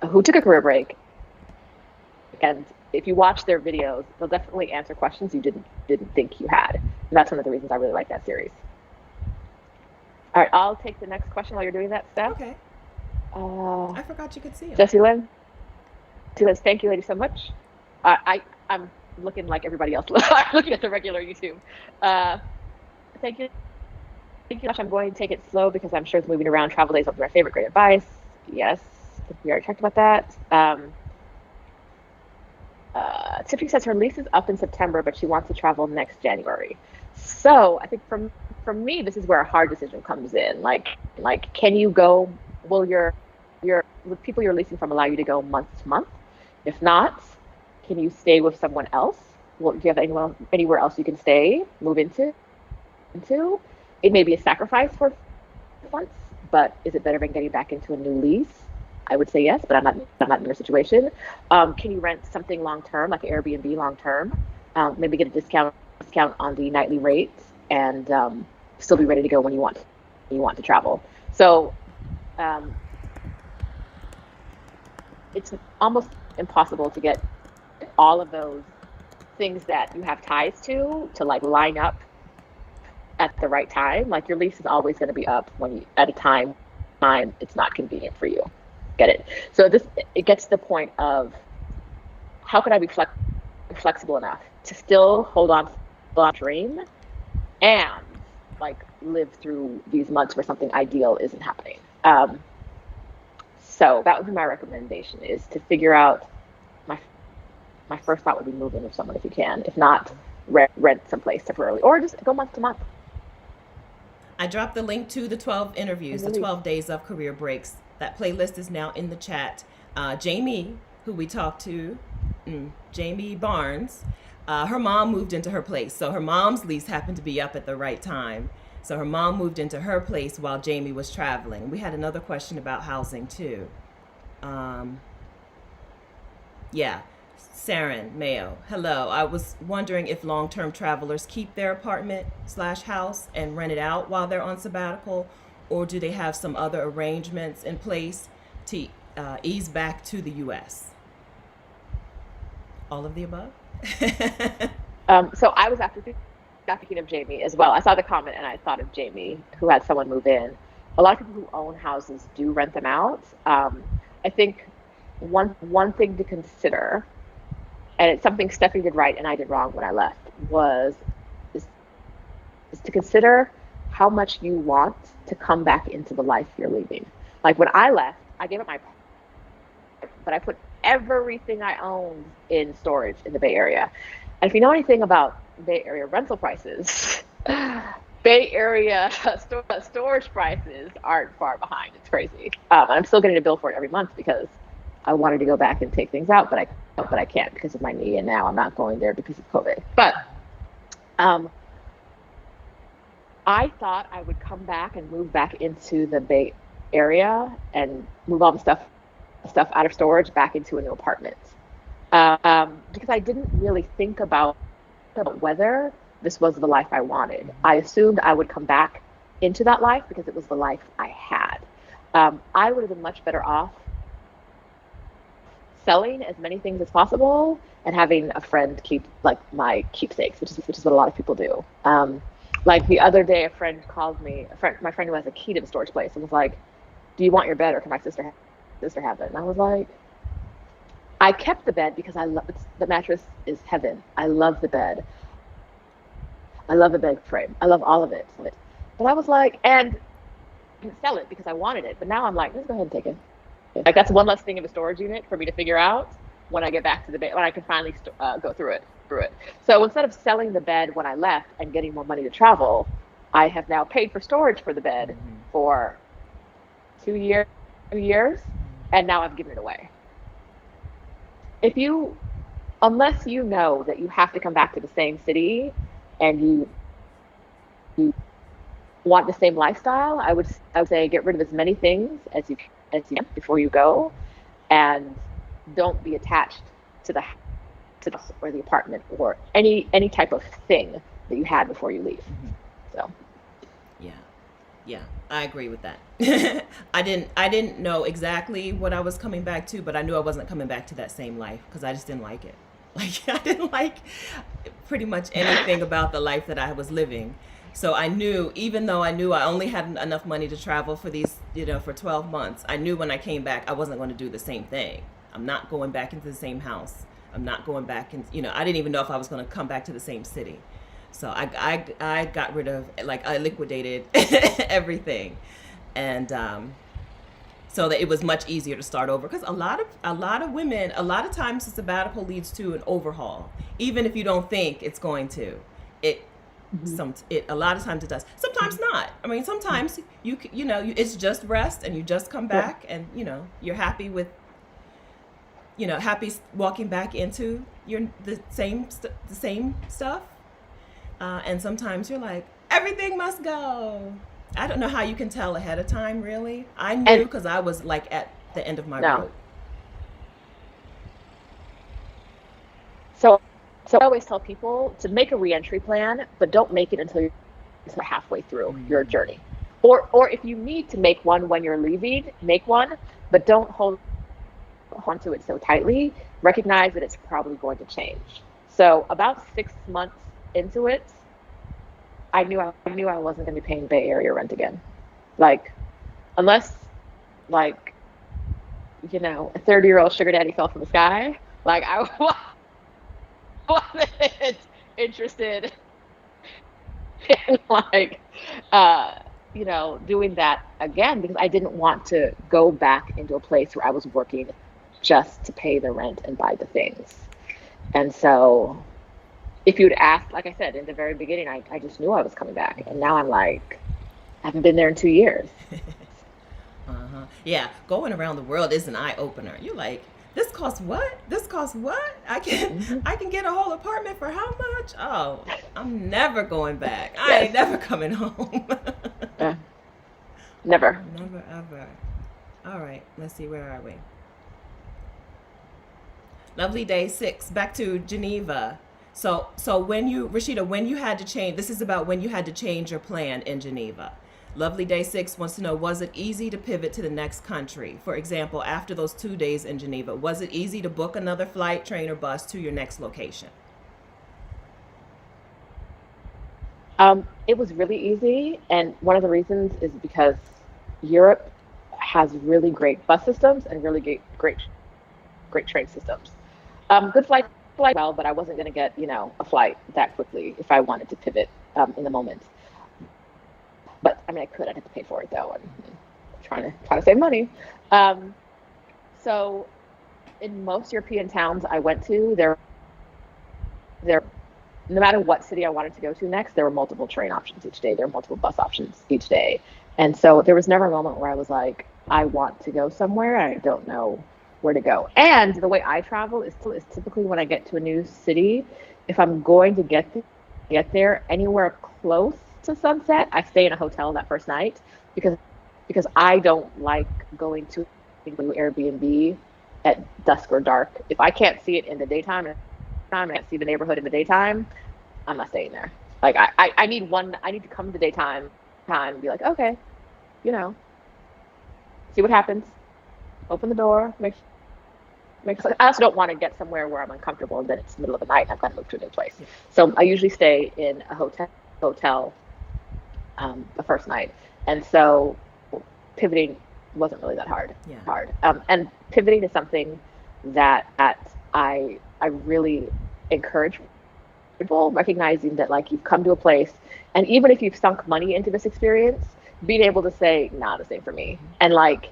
took a career break. And if you watch their videos, they'll definitely answer questions you didn't think you had. And that's one of the reasons I really like that series. All right, I'll take the next question while you're doing that, Steph. Okay. I forgot you could see them. Jessie Lynn, thank you, lady, so much. I'm looking like everybody else. I'm looking at the regular YouTube. Thank you. Thank you much. I'm going to take it slow because I'm sure moving around travel days will be my favorite. Great advice. Yes, we already talked about that. Tiffany says her lease is up in September, but she wants to travel next January. So I think for me, this is where a hard decision comes in. Like, can you go? Will the people you're leasing from allow you to go month to month? If not, can you stay with someone else? Well, do you have anywhere else you can stay, move into? It may be a sacrifice for months, but is it better than getting back into a new lease? I would say yes, but I'm not in your situation. Can you rent something long term, like Airbnb long term? Maybe get a discount on the nightly rates, and still be ready to go when you want to travel. So it's almost impossible to get all of those things that you have ties to like line up at the right time. Like your lease is always going to be up at a time it's not convenient for you. Get it? So it gets to the point of how can I be flexible enough to still hold on to the dream and like live through these months where something ideal isn't happening. So that would be my recommendation, is to figure out. My first thought would be move in with someone if you can. If not, rent someplace temporarily, or just go month to month. I dropped the link to the 12 interviews, the 12 days of career breaks. That playlist is now in the chat. Jamie, who we talked to, Jamie Barnes, her mom moved into her place. So her mom's lease happened to be up at the right time. So her mom moved into her place while Jamie was traveling. We had another question about housing too. Yeah. Saren Mayo, hello. I was wondering if long-term travelers keep their apartment/house and rent it out while they're on sabbatical, or do they have some other arrangements in place to ease back to the U.S.? All of the above? So I was after thinking of Jamie as well. I saw the comment and I thought of Jamie, who had someone move in. A lot of people who own houses do rent them out. I think one thing to consider, and it's something Stephanie did right and I did wrong when I left, is to consider how much you want to come back into the life you're leaving. Like when I left, I gave up my apartment, but I put everything I owned in storage in the Bay Area. And if you know anything about Bay Area rental prices, Bay Area storage prices aren't far behind. It's crazy. I'm still getting a bill for it every month because I wanted to go back and take things out, but I can't because of my knee, and now I'm not going there because of COVID. But I thought I would come back and move back into the Bay Area and move all the stuff out of storage back into a new apartment, because I didn't really think about whether this was the life I wanted. I assumed I would come back into that life because it was the life I had. I would have been much better off selling as many things as possible and having a friend keep like my keepsakes, which is what a lot of people do. Like the other day, a friend called me, my friend who has a key to the storage place, and was like, "Do you want your bed, or can my sister have it?" And I was like, I kept the bed because the mattress is heaven. I love the bed. I love the bed frame. I love all of it. But I was like, and I didn't sell it because I wanted it. But now I'm like, let's go ahead and take it. Like that's one less thing in the storage unit for me to figure out. when I get back to the bed, when I can finally go through it. So instead of selling the bed when I left and getting more money to travel, I have now paid for storage for the bed Mm-hmm. for 2 years, and now I've given it away. If you, unless you know that you have to come back to the same city and you want the same lifestyle, I would say get rid of as many things as you can before you go, and don't be attached to the house or the apartment or any type of thing that you had before you leave. Mm-hmm. So Yeah. Yeah, I agree with that. I didn't know exactly what I was coming back to, but I knew I wasn't coming back to that same life because I just didn't like it. Like I didn't like pretty much anything about the life that I was living. So I knew, even though I knew I only had enough money to travel for these, for 12 months, I knew when I came back I wasn't going to do the same thing. I'm not going back into the same house. I'm not going back in, I didn't even know if I was going to come back to the same city. So I got rid of, like, I liquidated everything, and so that it was much easier to start over. Because a lot of women, a lot of times, the sabbatical leads to an overhaul, even if you don't think it's going to. It mm-hmm. it a lot of times it does. Sometimes not. I mean, sometimes it's just rest, and you just come Yeah. back, and you're happy with happy walking back into the same stuff. And sometimes you're like, everything must go. I don't know how you can tell ahead of time, really. I knew And because I was like at the end of my no. rope. So so I always tell people to make a reentry plan, but don't make it until you're halfway through your Mm. journey. Or if you need to make one when you're leaving, make one, but don't hold onto it so tightly. Recognize that it's probably going to change. So about 6 months into it, I knew I wasn't going to be paying Bay Area rent again. Like, unless, like, a 30-year-old sugar daddy fell from the sky. Like, I wasn't interested in, like, uh, doing that again, because I didn't want to go back into a place where I was working just to pay the rent and buy the things. And so if you'd asked, like I said, in the very beginning, I just knew I was coming back. And now I'm like, I haven't been there in 2 years. Uh-huh. Yeah, going around the world is an eye opener. You're like, this costs what? This costs what? I can Mm-hmm. I can get a whole apartment for how much? Oh, I'm never going back. I Yes. ain't never coming home. Uh, Never. Never ever. All right, let's see, where are we? Lovely day 6. Back to Geneva. So Rashida, when you had to change, this is about when you had to change your plan in Geneva. Lovely day 6 wants to know, was it easy to pivot to the next country? For example, after those 2 days in Geneva, was it easy to book another flight, train, or bus to your next location? It was really easy, and one of the reasons is because Europe has really great bus systems and really great train systems. Good flight, well, but I wasn't going to get a flight that quickly if I wanted to pivot in the moment. But I mean, I could. I'd have to pay for it though, and trying to save money. Um, so in most European towns I went to, there no matter what city I wanted to go to next, there were multiple train options each day. There were multiple bus options each day. And so there was never a moment where I was like, I want to go somewhere and I don't know where to go. And the way I travel is typically when I get to a new city, if I'm going to get there anywhere close to sunset, I stay in a hotel that first night because I don't like going to a new Airbnb at dusk or dark. If I can't see it in the daytime and I can't see the neighborhood in the daytime, I'm not staying there. Like I need to come to the daytime time and be like, okay, you know, see what happens. Open the door, I also don't want to get somewhere where I'm uncomfortable and then it's the middle of the night and I've got to move to a new place. Yeah. So I usually stay in a hotel the first night. And so pivoting wasn't really that hard. Yeah. And pivoting is something that I really encourage people, recognizing that like you've come to a place and even if you've sunk money into this experience, being able to say, nah, this ain't for me. And like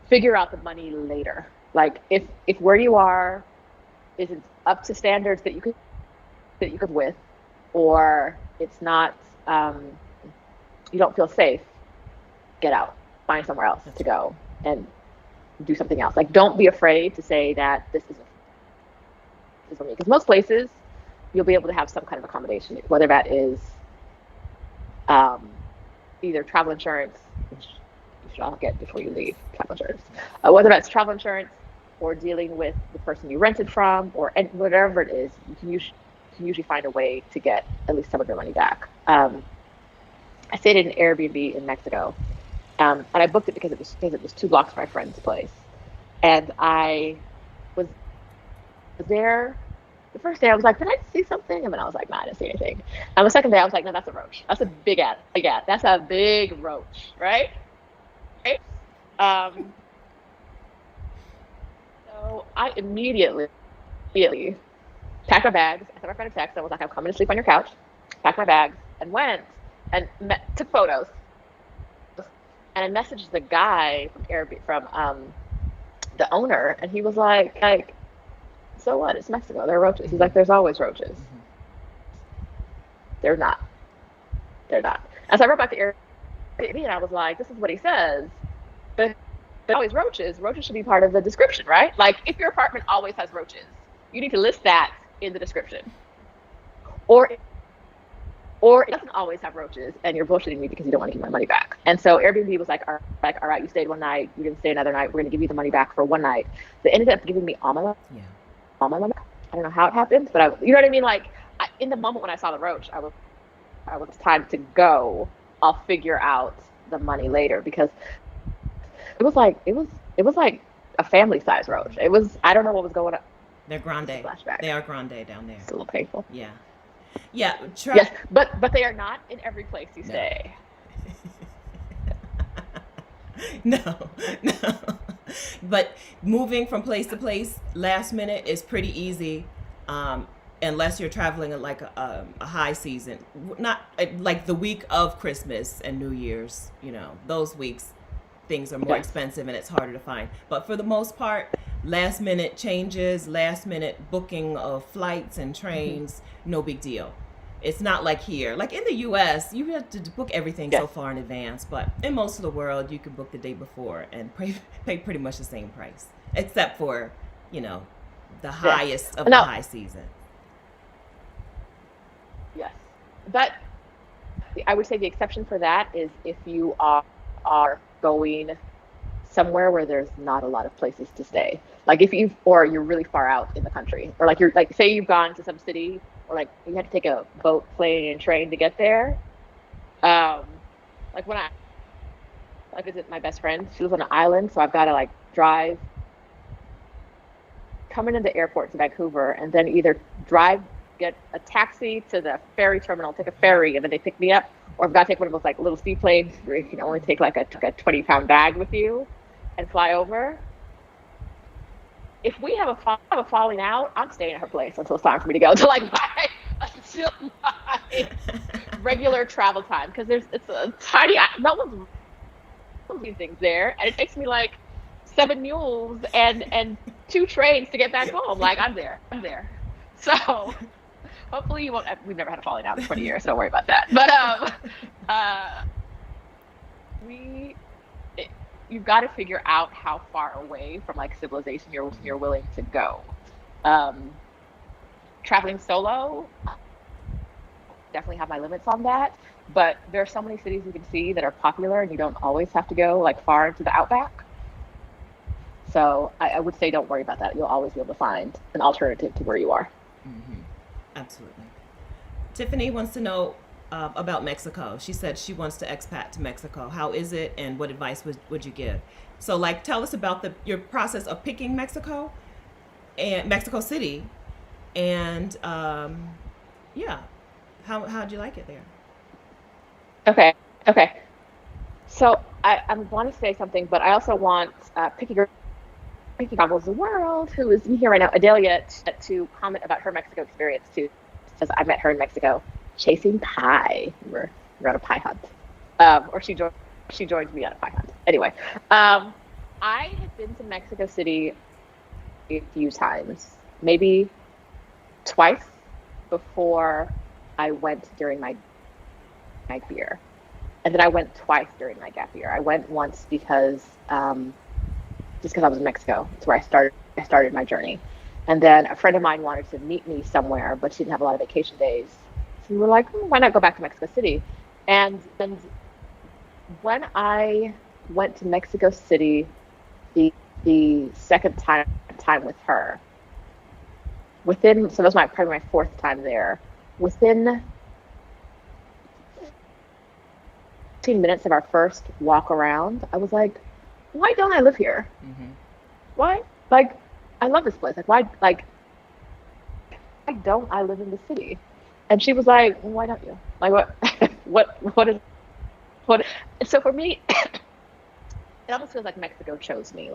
figure out the money later. Like if where you are isn't up to standards that you could with, or it's not, you don't feel safe, get out, find somewhere else to go and do something else. Like, don't be afraid to say that this is for me, because most places you'll be able to have some kind of accommodation, whether that is either travel insurance, which you should all get before you leave, travel insurance, whether that's travel insurance or dealing with the person you rented from, or whatever it is, you can usually find a way to get at least some of your money back. I stayed in an Airbnb in Mexico, and I booked it because it was 2 blocks from my friend's place, and I was there. The first day I was like, did I see something? And then I was like, nah, I didn't see anything. And the second day I was like, no, that's a roach. That's a big ad. Yeah, that's a big roach, right? So I immediately packed my bags. I sent my friend a text. I was like, I'm coming to sleep on your couch. Packed my bags and went and took photos. And I messaged the guy from Airbnb, from the owner, and he was like, so what? It's Mexico. There are roaches. He's like, there's always roaches. Mm-hmm. They're not. And so I wrote back to Airbnb, and I was like, this is what he says. But always roaches. Roaches should be part of the description, right? Like, if your apartment always has roaches, you need to list that in the description. Or it doesn't always have roaches, and you're bullshitting me because you don't want to give my money back. And so Airbnb was like, all right, you stayed one night, you didn't stay another night, we're going to give you the money back for one night. They ended up giving me all my money. Yeah. All my money. I don't know how it happened, but you know what I mean? Like, in the moment when I saw the roach, I was time to go. I'll figure out the money later, because it was like a family size roach. It was, I don't know what was going on. They're grande. They are grande down there. It's a little painful. Yeah. Yeah. Yes, but they are not in every place you stay. No. But moving from place to place last minute is pretty easy, unless you're traveling at like a high season, not like the week of Christmas and New Year's. You know, those weeks things are more expensive and it's harder to find. But for the most part, last minute changes, last minute booking of flights and trains, no big deal. It's not like here. Like in the U.S., you have to book everything so far in advance. But in most of the world, you can book the day before and pay pretty much the same price, except for, you know, the highest of the high season. Yes. But I would say the exception for that is if you are going somewhere where there's not a lot of places to stay. Like or you're really far out in the country, or like say you've gone to some city, or like you had to take a boat, plane, and train to get there. Like when I visit my best friend, she lives on an island, so I've got to like drive, coming into the airport to Vancouver, and then either get a taxi to the ferry terminal, take a ferry, and then they pick me up, or I've got to take one of those like little seaplanes where you can only take like a 20-pound bag with you and fly over. If we have a falling out, I'm staying at her place until it's time for me to go, until my regular travel time, because it's a tiny, no one's doing things there, and it takes me like 7 mules and 2 trains to get back home. Like, I'm there. So hopefully you won't. We've never had a falling out in 20 years, so don't worry about that. But you've got to figure out how far away from like civilization you're willing to go. Traveling solo, definitely have my limits on that, but there are so many cities you can see that are popular, and you don't always have to go like far into the outback. So I would say don't worry about that. You'll always be able to find an alternative to where you are. Mm-hmm. Absolutely. Tiffany wants to know about Mexico. She said she wants to expat to Mexico. How is it, and what advice would you give? So, like, tell us about your process of picking Mexico and Mexico City, and how'd you like it there? Okay. So I want to say something, but I also want Picky Travels the World, who is here right now, Adelia, to comment about her Mexico experience too. Says I met her in Mexico chasing pie. We're on a pie hunt, or she joined me on a pie hunt. Anyway, I had been to Mexico City a few times, maybe twice before I went during my gap year. And then I went twice during my gap year. I went once because just because I was in Mexico. It's where I started my journey. And then a friend of mine wanted to meet me somewhere, but she didn't have a lot of vacation days. So we were like, why not go back to Mexico City? And when I went to Mexico City the second time with her, so that was probably my fourth time there. Within 15 minutes of our first walk around, I was like, why don't I live here? Mm-hmm. Why? Like, I love this place. Like, why don't I live in the city? And she was like, well, why don't you? Like, what? So for me, it almost feels like Mexico chose me.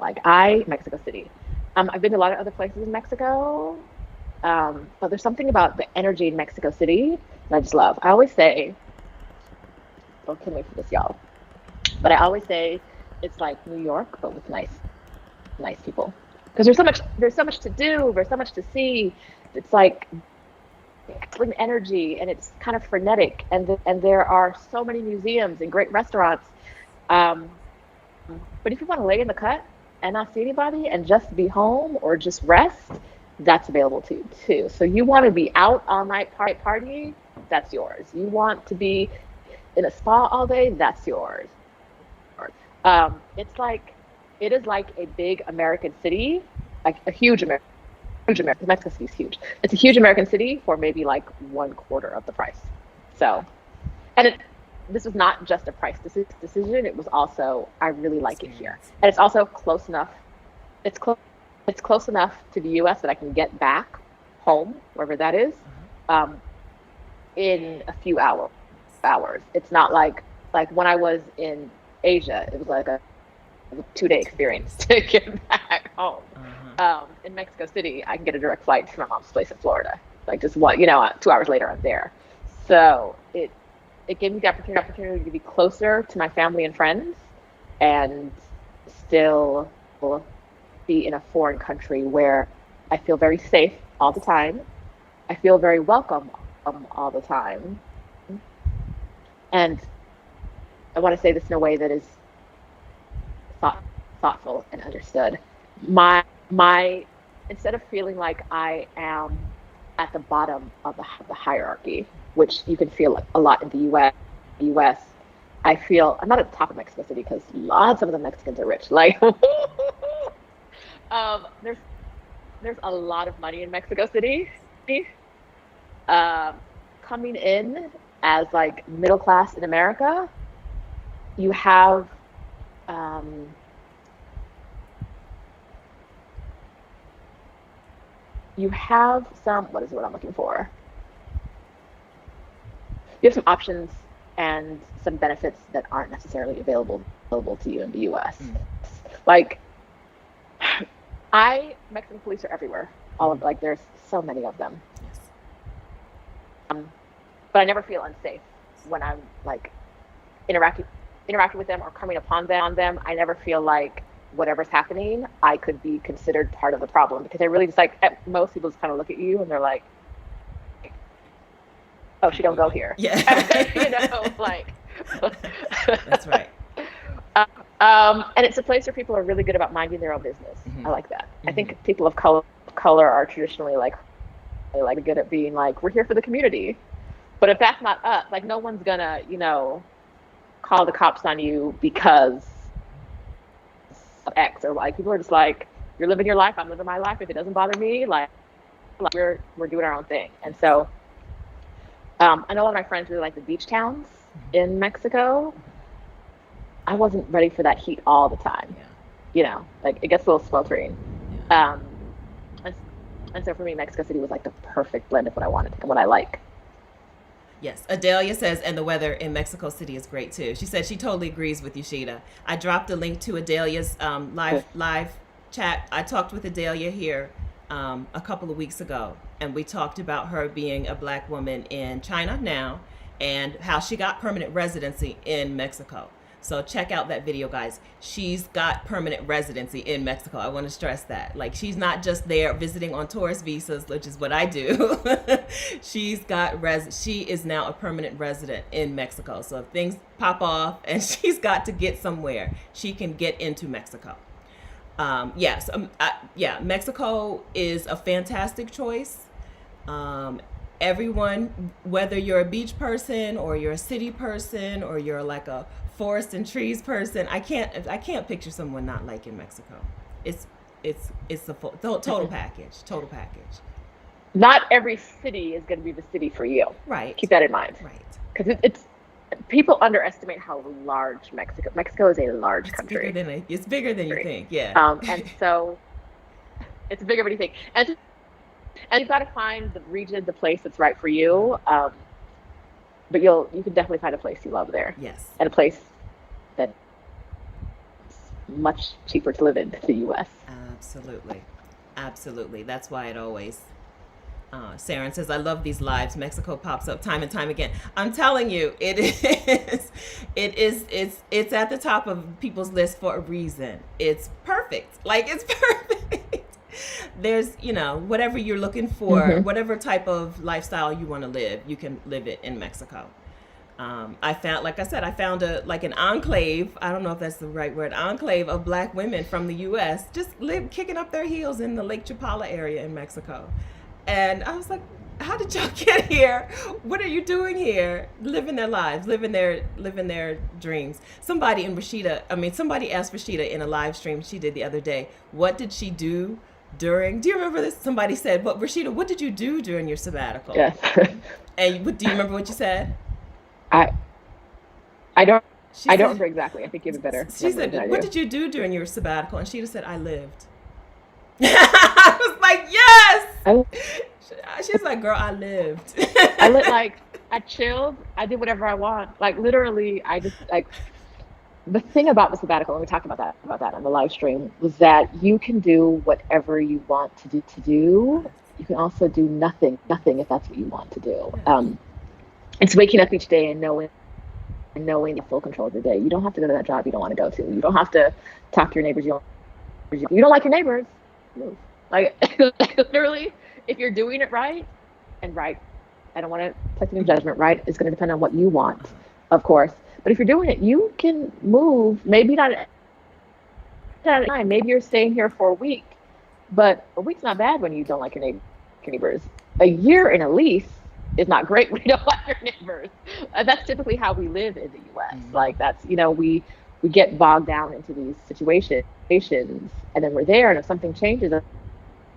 Mexico City. I've been to a lot of other places in Mexico, but there's something about the energy in Mexico City that I just love. I always say, don't kill me for this, y'all, but I always say it's like New York, but with nice people. Because there's so much to do, there's so much to see. It's like energy, and it's kind of frenetic, and there are so many museums and great restaurants. But if you want to lay in the cut and not see anybody and just be home or just rest, that's available too. So you want to be out all night partying, that's yours. You want to be in a spa all day, that's yours. It is like a big American city, like a huge American. Mexico City is huge. It's a huge American city for maybe like 1/4 of the price. So, and this was not just a price decision. It was also, I really like it here, and it's also close enough. It's close enough to the U.S. that I can get back home, wherever that is, in a few hours. It's not like when I was in Asia, it was like a 2-day experience to get back home. In Mexico City, I can get a direct flight to my mom's place in Florida. Like just 2 hours later, I'm there. So it gave me the opportunity to be closer to my family and friends, and still be in a foreign country where I feel very safe all the time. I feel very welcome all the time. And I want to say this in a way that is thoughtful and understood. My instead of feeling like I am at the bottom of the hierarchy, which you can feel a lot in the U.S. I feel I'm not at the top of Mexico City because lots of the Mexicans are rich. Like, there's a lot of money in Mexico City. Coming in as like middle class in America, you have some, what is the word I'm looking for? You have some options and some benefits that aren't necessarily available to you in the U.S. Like, Mexican police are everywhere. There's so many of them. But I never feel unsafe when I'm like interacting with them or coming upon them. I never feel like whatever's happening, I could be considered part of the problem, because I really just most people just kind of look at you and they're like, oh, she don't go here. Yeah. That's right. And it's a place where people are really good about minding their own business. I like that. I think people of color are traditionally like good at being like, we're here for the community. But if that's not us, like no one's gonna, call the cops on you because of X or Y. People are just like, you're living your life, I'm living my life. If it doesn't bother me, like we're doing our own thing. And so I know a lot of my friends really like the beach towns in Mexico. I wasn't ready for that heat all the time. Like it gets a little sweltering. And so for me, Mexico City was like the perfect blend of what I wanted and what I like. Yes, Adelia says, and the weather in Mexico City is great too. She said she totally agrees with you, Sheeta. I dropped a link to Adelia's live chat. I talked with Adelia here a couple of weeks ago, and we talked about her being a Black woman in China now and how she got permanent residency in Mexico. So check out that video, guys. She's got permanent residency in Mexico. I want to stress that. Like, she's not just there visiting on tourist visas, which is what I do. She is now a permanent resident in Mexico. So if things pop off and she's got to get somewhere, she can get into Mexico. Yeah, Mexico is a fantastic choice. Everyone, whether you're a beach person or you're a city person or you're like a forest and trees person, I can't picture someone not liking Mexico. It's the full total package. Total package. Not every city is going to be the city for you. Right. Keep that in mind. Right. Because it's people underestimate how large Mexico is a large country. It's bigger than you think. Yeah. And so it's bigger than you think. And you've got to find the region, the place that's right for you. But you can definitely find a place you love there. Yes. And a place that's much cheaper to live in than the U.S. Absolutely. That's why it always. Saren says, "I love these lives. Mexico pops up time and time again." I'm telling you, it's at the top of people's list for a reason. It's perfect. Like, it's perfect. There's, whatever you're looking for, whatever type of lifestyle you want to live, you can live it in Mexico. I found an enclave. I don't know if that's the right word. Enclave of Black women from the U.S. just kicking up their heels in the Lake Chapala area in Mexico. And I was like, how did y'all get here? What are you doing here? Living their lives, living their dreams. Somebody asked Rashida in a live stream she did the other day, what did she do do you remember this? Somebody said, "But Rashida, what did you do during your sabbatical?" Yes. And do you remember what you said? I don't remember exactly. I think you have a better. She said, "What did you do during your sabbatical?" And Sheeta said, "I lived." I was like, yes. She's like, "Girl, I lived." I lived, I chilled. I did whatever I want. Like, literally, I just the thing about the sabbatical, and we talked about that on the live stream, was that you can do whatever you want to do. You can also do nothing if that's what you want to do. It's waking up each day and knowing the full control of your day. You don't have to go to that job you don't want to go to. You don't have to talk to your neighbors. You don't like your neighbors. Move. Like, literally, if you're doing it right, I don't want to place any judgment. Right is going to depend on what you want, of course. But if you're doing it, you can move. Maybe not at a time. Maybe you're staying here for a week, but a week's not bad when you don't like your neighbors. A year in a lease is not great when you don't like your neighbors. That's typically how we live in the U.S. Like, that's, we get bogged down into these situations, and then we're there, and if something changes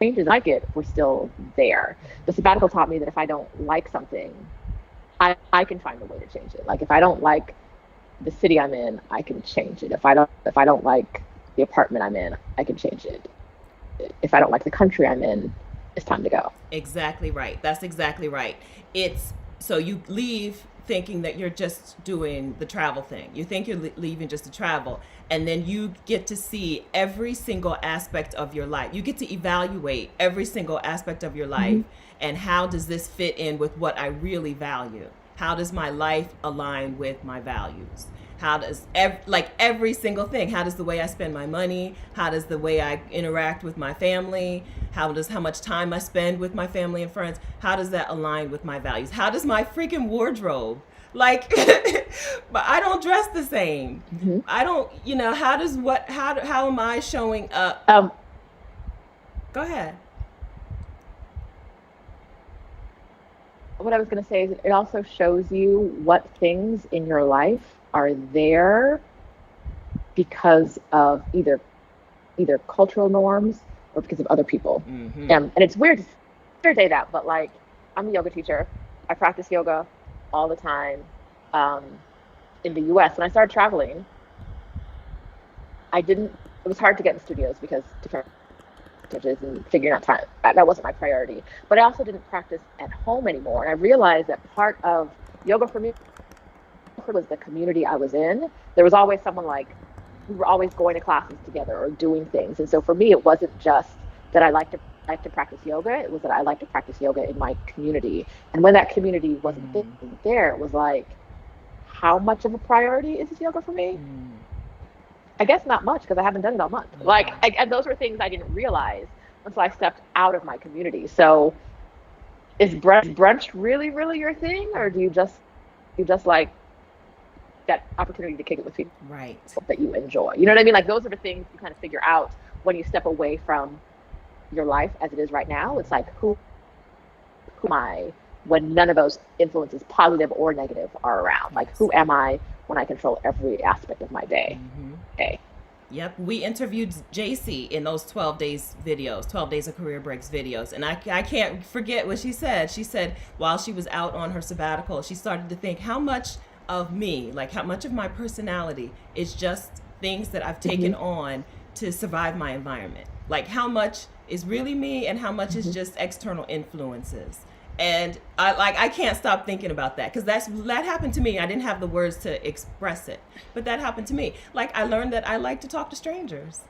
like it, we're still there. The sabbatical taught me that if I don't like something, I can find a way to change it. Like, if I don't like the city I'm in, I can change it. If I don't like the apartment I'm in, I can change it. If I don't like the country I'm in, it's time to go. Exactly right. That's exactly right. So you leave thinking that you're just doing the travel thing. You think you're leaving just to travel, and then you get to see every single aspect of your life. You get to evaluate every single aspect of your life, and how does this fit in with what I really value? How does my life align with my values? How does every single thing? How does the way I spend my money? How does the way I interact with my family? How much time I spend with my family and friends? How does that align with my values? How does my freaking wardrobe? But I don't dress the same. I don't. How am I showing up? Go ahead. What I was going to say is it also shows you what things in your life are there because of either cultural norms or because of other people. And it's weird to say that, but like, I'm a yoga teacher. I practice yoga all the time in the US. When I started traveling, it was hard to get in studios because different and figuring out time, that wasn't my priority. But I also didn't practice at home anymore, and I realized that part of yoga for me was the community I was in. There was always someone, like, we were always going to classes together or doing things. And so for me, it wasn't just that I like to practice yoga, it was that I like to practice yoga in my community. And when that community wasn't there, it was like, how much of a priority is this yoga for me? I guess not much, because I haven't done it all month. And those were things I didn't realize until I stepped out of my community. So is brunch really, really your thing, or do you just like that opportunity to kick it with people Right. that you enjoy? You know what I mean? Like, those are the things you kind of figure out when you step away from your life as it is right now. It's like, who am I when none of those influences, positive or negative, are around? Like, who am I when I control every aspect of my day? Okay. Yep, we interviewed JC in those 12 days videos, 12 days of career breaks videos. And I can't forget what she said. She said while she was out on her sabbatical, she started to think how much of me, like how much of my personality is just things that I've taken on to survive my environment. Like how much is really me and how much is just external influences. And I can't stop thinking about that, because that happened to me. I didn't have the words to express it, but that happened to me. Like, I learned that I like to talk to strangers.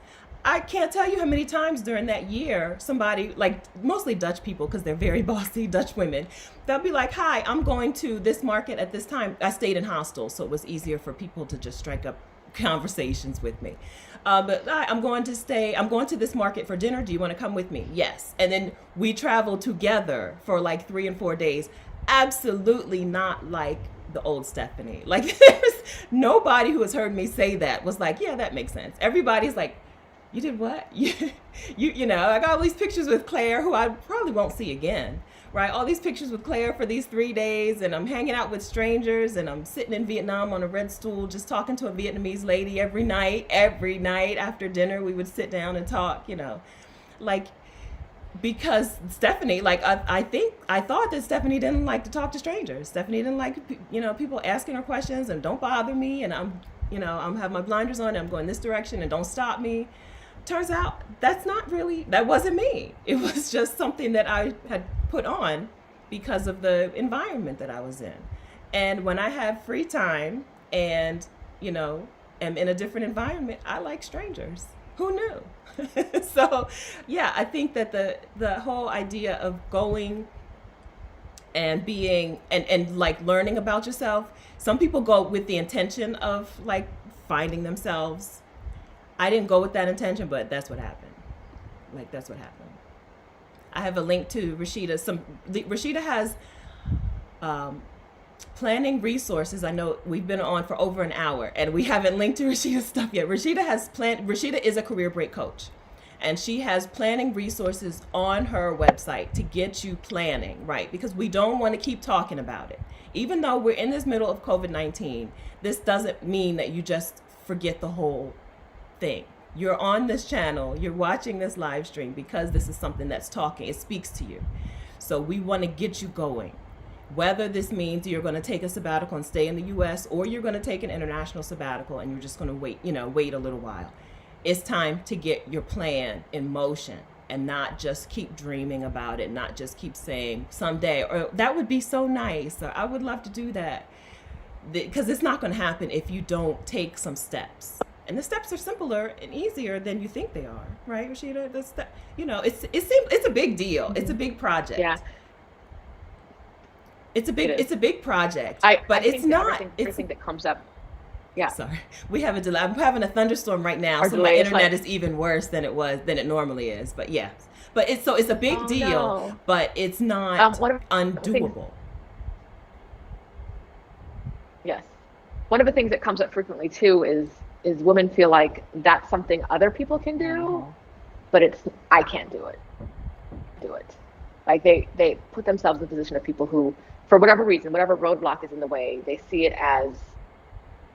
I can't tell you how many times during that year somebody, like mostly Dutch people, because they're very bossy, Dutch women, they'll be like, hi, I'm going to this market at this time. I stayed in hostels, so it was easier for people to just strike up conversations with me. But I'm going to this market for dinner. Do you want to come with me? Yes. And then we travel together for like 3 and 4 days. Absolutely not like the old Stephanie. Like, there's nobody who has heard me say that was like, yeah, that makes sense. Everybody's like, you did what? You know, I got all these pictures with Claire, who I probably won't see again. Right, all these pictures with Claire for these 3 days, and I'm hanging out with strangers, and I'm sitting in Vietnam on a red stool just talking to a Vietnamese lady every night after dinner. We would sit down and talk, you know, like, because Stephanie, like, I thought that Stephanie didn't like to talk to strangers. Stephanie didn't like, you know, people asking her questions, and don't bother me, and I'm have my blinders on, and I'm going this direction, and don't stop me. Turns out that wasn't me. It was just something that I had put on because of the environment that I was in. And when I have free time and, you know, am in a different environment, I like strangers. Who knew? So, yeah, I think that the whole idea of going and being and like learning about yourself, some people go with the intention of like finding themselves. I didn't go with that intention, but that's what happened. Like, that's what happened. I have a link to Rashida. Rashida has planning resources. I know we've been on for over an hour and we haven't linked to Rashida's stuff yet. Rashida is a career break coach, and she has planning resources on her website to get you planning, right? Because we don't want to keep talking about it. Even though we're in this middle of COVID-19, this doesn't mean that you just forget the whole thing. You're on this channel, you're watching this live stream because this is something that's talking, it speaks to you. So we want to get you going. Whether this means you're going to take a sabbatical and stay in the US, or you're going to take an international sabbatical and you're just going to wait a little while. It's time to get your plan in motion and not just keep dreaming about it, not just keep saying someday, or that would be so nice, or I would love to do that. Because it's not going to happen if you don't take some steps. And the steps are simpler and easier than you think they are, right, Rashida? It's a big deal. It's a big project. Yeah. It's a big project. But it's not. Everything that comes up. Yeah. Sorry, we have a delay. I'm having a thunderstorm right now, so my internet is even worse than it normally is. But yeah, it's a big deal, no. But it's not undoable. Yes. One of the things that comes up frequently too is women feel like that's something other people can do, but I can't do it. Like they put themselves in the position of people who, for whatever reason, whatever roadblock is in the way, they see it as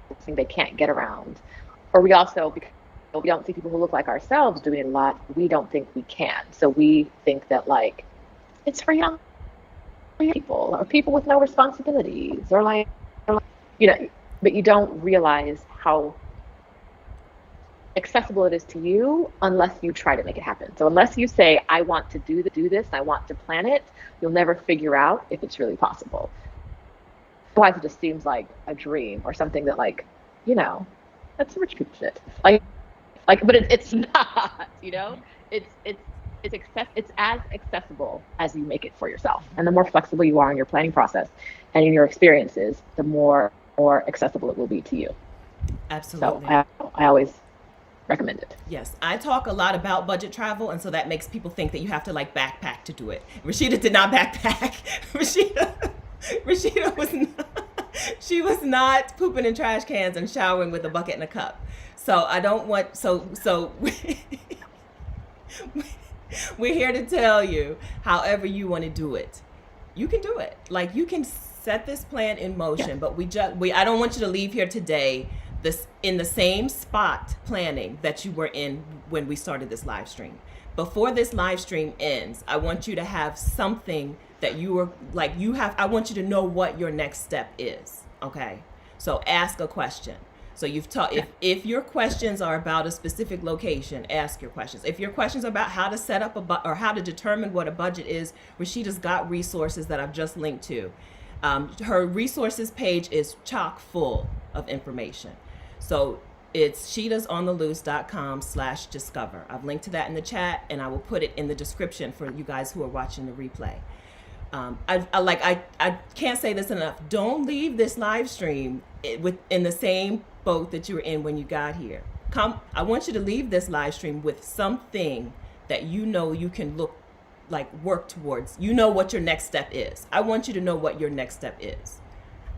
something they can't get around. Or we also, because we don't see people who look like ourselves doing it a lot, we don't think we can. So we think that, like, it's for young people or people with no responsibilities, or like, you know, but you don't realize how accessible it is to you unless you try to make it happen. So unless you say, I want to do this, I want to plan it, you'll never figure out if it's really possible. Otherwise, it just seems like a dream or something that, like, you know, that's rich people shit. Like, but it's not. You know, it's as accessible as you make it for yourself. And the more flexible you are in your planning process and in your experiences, the more more accessible it will be to you. So Absolutely. I always recommend it. Yes, I talk a lot about budget travel, and so that makes people think that you have to like backpack to do it. Rashida did not backpack. Rashida was not, she was not pooping in trash cans and showering with a bucket and a cup. So I don't want we're here to tell you, however you want to do it, you can do it. Like you can set this plan in motion, but I don't want you to leave here today this in the same spot planning that you were in when we started this live stream. Before this live stream ends, I want you to have something that I want you to know what your next step is. Okay. So ask a question. So you've taught, if your questions are about a specific location, ask your questions. If your questions are about how to set up or how to determine what a budget is, Rashida's got resources that I've just linked to. Her resources page is chock full of information. So it's sheetasontheloose.com/discover. I've linked to that in the chat, and I will put it in the description for you guys who are watching the replay. I can't say this enough. Don't leave this live stream in the same boat that you were in when you got here. I want you to leave this live stream with something that you know you can work towards. You know what your next step is. I want you to know what your next step is.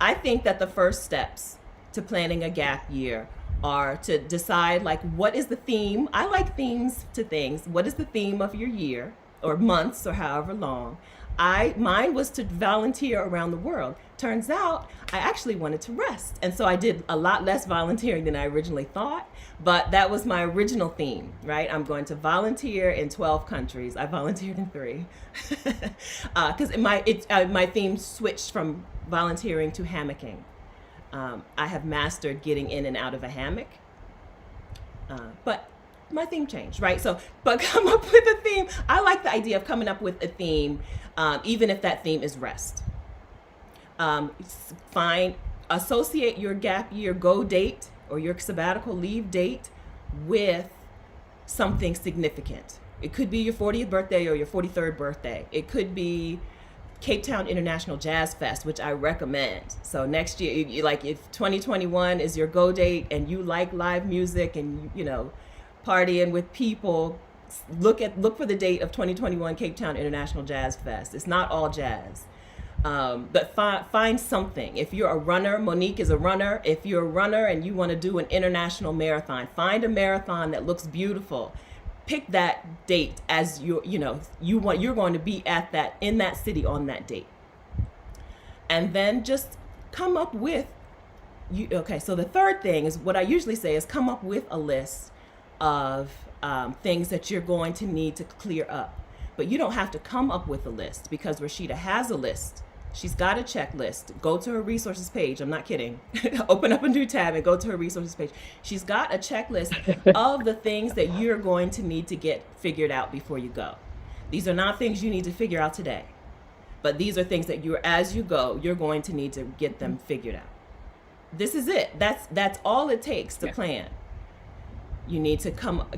I think that the first steps to planning a gap year are to decide what is the theme. I like themes to things. What is the theme of your year or months or however long? Mine was to volunteer around the world. Turns out I actually wanted to rest. And so I did a lot less volunteering than I originally thought, but that was my original theme, right? I'm going to volunteer in 12 countries. I volunteered in 3 because my theme switched from volunteering to hammocking. I have mastered getting in and out of a hammock, but my theme changed, right? But come up with a theme. I like the idea of coming up with a theme, even if that theme is rest. Associate your gap year go date or your sabbatical leave date with something significant. It could be your 40th birthday or your 43rd birthday. It could be Cape Town International Jazz Fest, which I recommend. So next year, if 2021 is your go date and you like live music and partying with people, look for the date of 2021 Cape Town International Jazz Fest. It's not all jazz, but find something. If you're a runner, Monique is a runner. If you're a runner and you want to do an international marathon, find a marathon that looks beautiful. Pick that date as you're going to be in that city on that date, and then just come up with okay. So the third thing is what I usually say is come up with a list of things that you're going to need to clear up, but you don't have to come up with a list because Rashida has a list. She's got a checklist. Go to her resources page. I'm not kidding. Open up a new tab and go to her resources page. She's got a checklist of the things that you're going to need to get figured out before you go. These are not things you need to figure out today, but these are things that as you go, you're going to need to get them figured out. This is it. That's all it takes to plan. You need to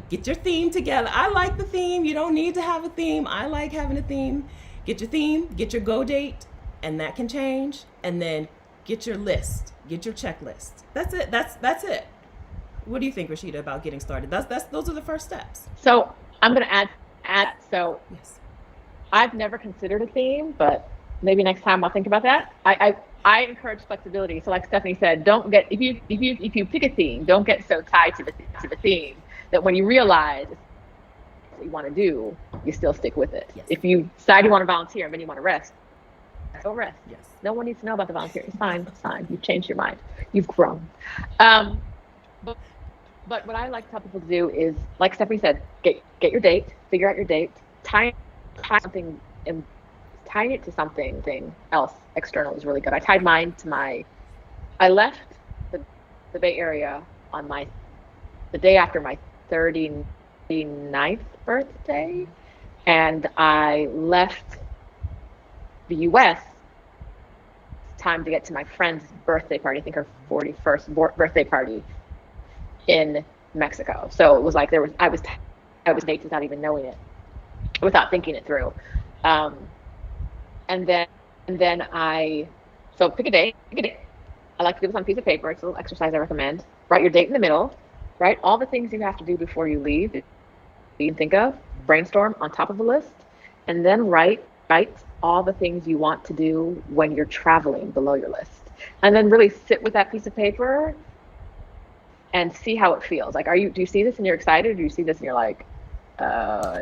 get your theme together. I like the theme. You don't need to have a theme. I like having a theme. Get your theme, get your go date, and that can change. And then get your list, get your checklist. That's it. That's it. What do you think, Rashida, about getting started? Those are the first steps. So I'm going to add. So yes. I've never considered a theme, but maybe next time I'll think about that. I encourage flexibility. So like Stephanie said, don't get if you pick a theme, don't get so tied to the theme that when you realize what you want to do, you still stick with it. Yes. If you decide you want to volunteer and then you want to rest, go rest. Yes. No one needs to know about the volunteering. It's fine. It's fine. You've changed your mind. You've grown. But what I like to tell people to do is, like Stephanie said, get your date, figure out your date, tie something, and tying it to something else external is really good. I tied mine to I left the Bay Area on the day after my 39th birthday, and I left the U.S. time to get to my friend's birthday party. I think her 41st birthday party in Mexico. So it was like I was dates without even knowing it, without thinking it through. And then so pick a date, I like to do this on a piece of paper. It's a little exercise I recommend. Write your date in the middle. Write all the things you have to do before you leave. You can think of. Brainstorm on top of the list, and then write all the things you want to do when you're traveling below your list. And then really sit with that piece of paper and see how it feels. Like, do you see this and you're excited, or do you see this and you're like,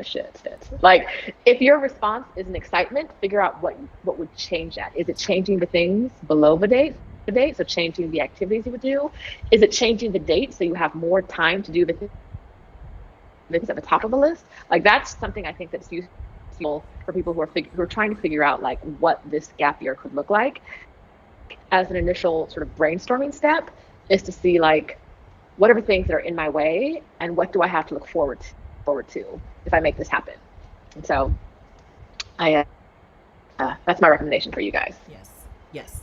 shit. Like, if your response is an excitement, figure out what would change that. Is it changing the things below the date? So changing the activities you would do. Is it changing the date so you have more time to do the things at the top of the list? Like, that's something I think that's useful for people who are trying to figure out like what this gap year could look like. As an initial sort of brainstorming step, is to see like, what are the things that are in my way, and what do I have to look forward to if I make this happen? And so, that's my recommendation for you guys. Yes.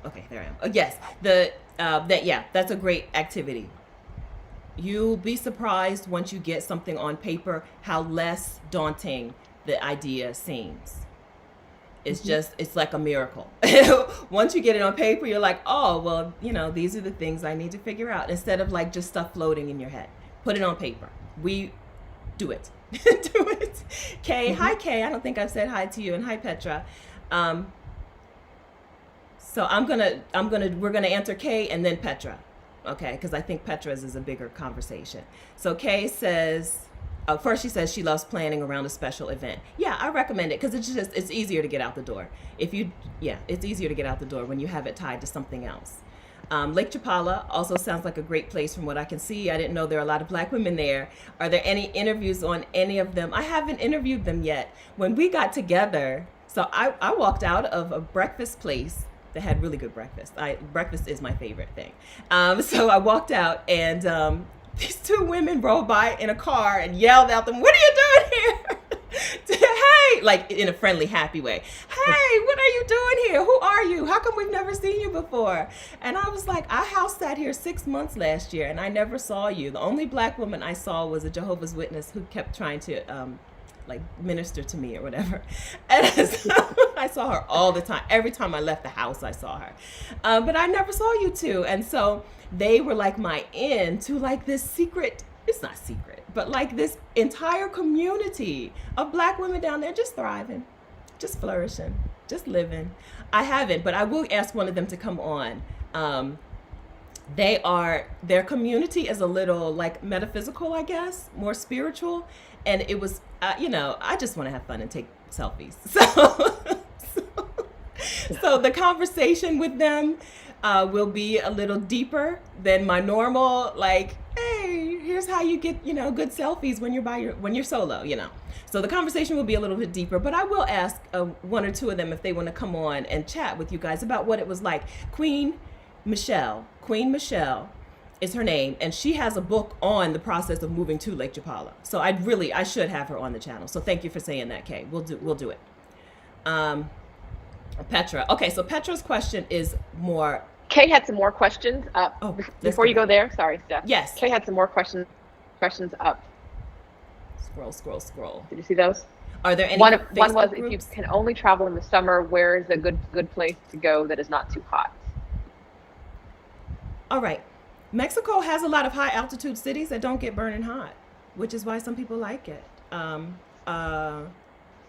Okay, there I am. Yes, that's a great activity. You'll be surprised once you get something on paper how less daunting the idea seems. It's just, it's like a miracle. Once you get it on paper, you're like, oh, well, these are the things I need to figure out, instead of like just stuff floating in your head. Put it on paper. We do it. Do it. Kay, hi Kay. I don't think I've said hi to you, and hi Petra. So we're gonna answer Kay and then Petra, okay? Because I think Petra's is a bigger conversation. So Kay says, first she says she loves planning around a special event. Yeah, I recommend it because it's easier to get out the door. It's easier to get out the door when you have it tied to something else. Lake Chapala also sounds like a great place from what I can see. I didn't know there are a lot of Black women there. Are there any interviews on any of them? I haven't interviewed them yet. When we got together, so I walked out of a breakfast place that had really good breakfast. Breakfast is my favorite thing. So I walked out, and these two women rolled by in a car and yelled at them, "What are you doing here?" Hey, like in a friendly, happy way. Hey, what are you doing here? Who are you? How come we've never seen you before? And I was like, I house sat here 6 months last year and I never saw you. The only Black woman I saw was a Jehovah's Witness who kept trying to like minister to me or whatever. And so I saw her all the time. Every time I left the house, I saw her. But I never saw you two. And so they were like my in to like this secret, it's not secret, but like this entire community of Black women down there just thriving, just flourishing, just living. I haven't, but I will ask one of them to come on. Their community is a little like metaphysical, I guess, more spiritual. And it was, I just want to have fun and take selfies. So the conversation with them will be a little deeper than my normal, like, hey, here's how you get, good selfies when you're solo, So the conversation will be a little bit deeper, but I will ask one or two of them if they want to come on and chat with you guys about what it was like. Queen Michelle is her name, and she has a book on the process of moving to Lake Chapala. So I should have her on the channel. So thank you for saying that, Kay. We'll do it. Petra. Okay, so Petra's question is more. Kay had some more questions up. Oh, before you go there, sorry, Steph. Yes. Kay had some more questions up. Scroll. Did you see those? Are there any one Facebook was groups? If you can only travel in the summer, where is a good place to go that is not too hot? All right. Mexico has a lot of high altitude cities that don't get burning hot, which is why some people like it.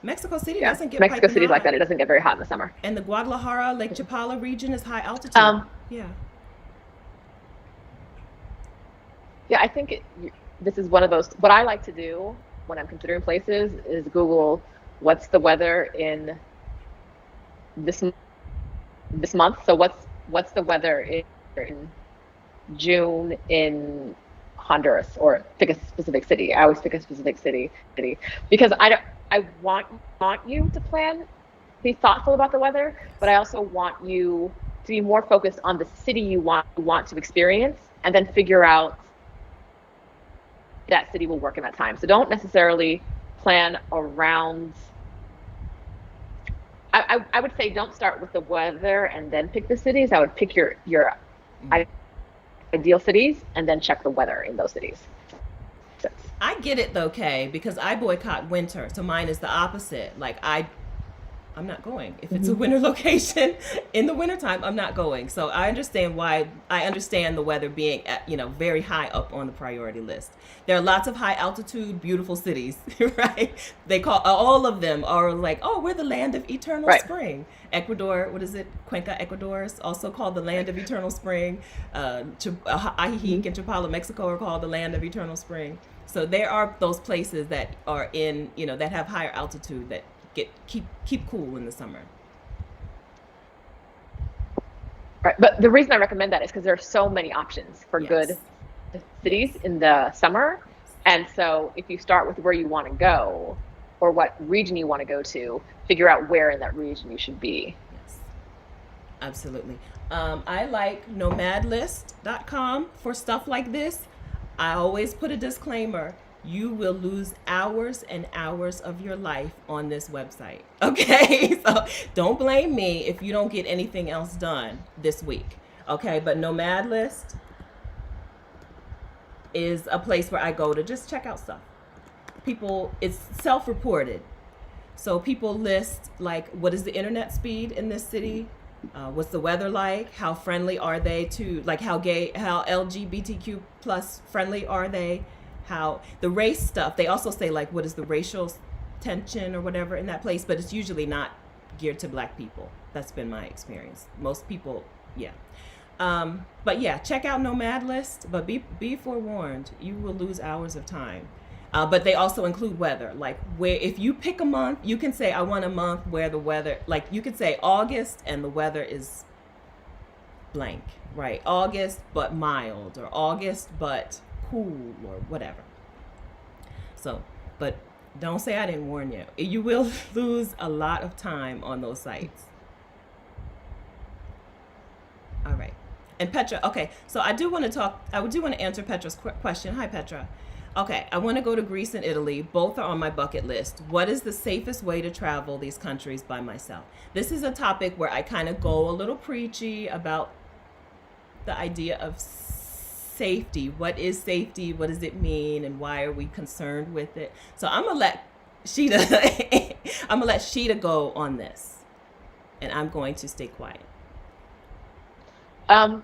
Mexico City doesn't get Mexico City's hot. like that. It doesn't get very hot in the summer. And the Guadalajara, Lake Chapala region is high altitude. Yeah, I think this is one of those. What I like to do when I'm considering places is Google what's the weather in this month. So what's the weather in June in Honduras, or pick a specific city. I always pick a specific city because I want you to plan, be thoughtful about the weather, but I also want you to be more focused on the city you want to experience, and then figure out that city will work in that time. So don't necessarily plan around. I would say don't start with the weather and then pick the cities. I would pick your ideal cities and then check the weather in those cities. I get it though, Kay, because I boycott winter, so mine is the opposite. Like I'm not going. If it's a Mm-hmm. winter location in the wintertime, I'm not going. So I understand why. I understand the weather being at, very high up on the priority list. There are lots of high altitude, beautiful cities, right? They call all of them are like, oh, we're the land of eternal Right. spring. Ecuador, what is it? Cuenca, Ecuador is also called the land of eternal spring. Mm-hmm. Ajijic and Chapala, Mexico are called the land of eternal spring. So there are those places that are in, that have higher altitude that keep cool in the summer. Right. But the reason I recommend that is because there are so many options for good Yes. cities Yes. in the summer. Yes. And so if you start with where you want to go or what region you want to go to, figure out where in that region you should be. Yes. Absolutely. I like nomadlist.com for stuff like this. I always put a disclaimer. You will lose hours and hours of your life on this website. Okay? So don't blame me if you don't get anything else done this week. Okay? But Nomadlist is a place where I go to just check out stuff. People, it's self reported. So people list like what is the internet speed in this city? What's the weather like? How friendly are they to like how LGBTQ plus friendly are they? How the race stuff? They also say like what is the racial tension or whatever in that place, but it's usually not geared to black people. That's been my experience. Most people, yeah. But yeah, check out Nomad List, but be forewarned, you will lose hours of time. But they also include weather. Like where if you pick a month, you can say I want a month where the weather, like you could say August and the weather is blank, right? August but mild, or August but cool, or whatever. So, but don't say I didn't warn you. You will lose a lot of time on those sites. All right. And Petra, okay, so I do want to answer Petra's question. Hi, Petra. Okay, I want to go to Greece and Italy. Both are on my bucket list. What is the safest way to travel these countries by myself? This is a topic where I kind of go a little preachy about the idea of safety. What is safety? What does it mean? And why are we concerned with it? So I'm going to let Sheeta, I'm going to let Sheeta go on this. And I'm going to stay quiet. Um,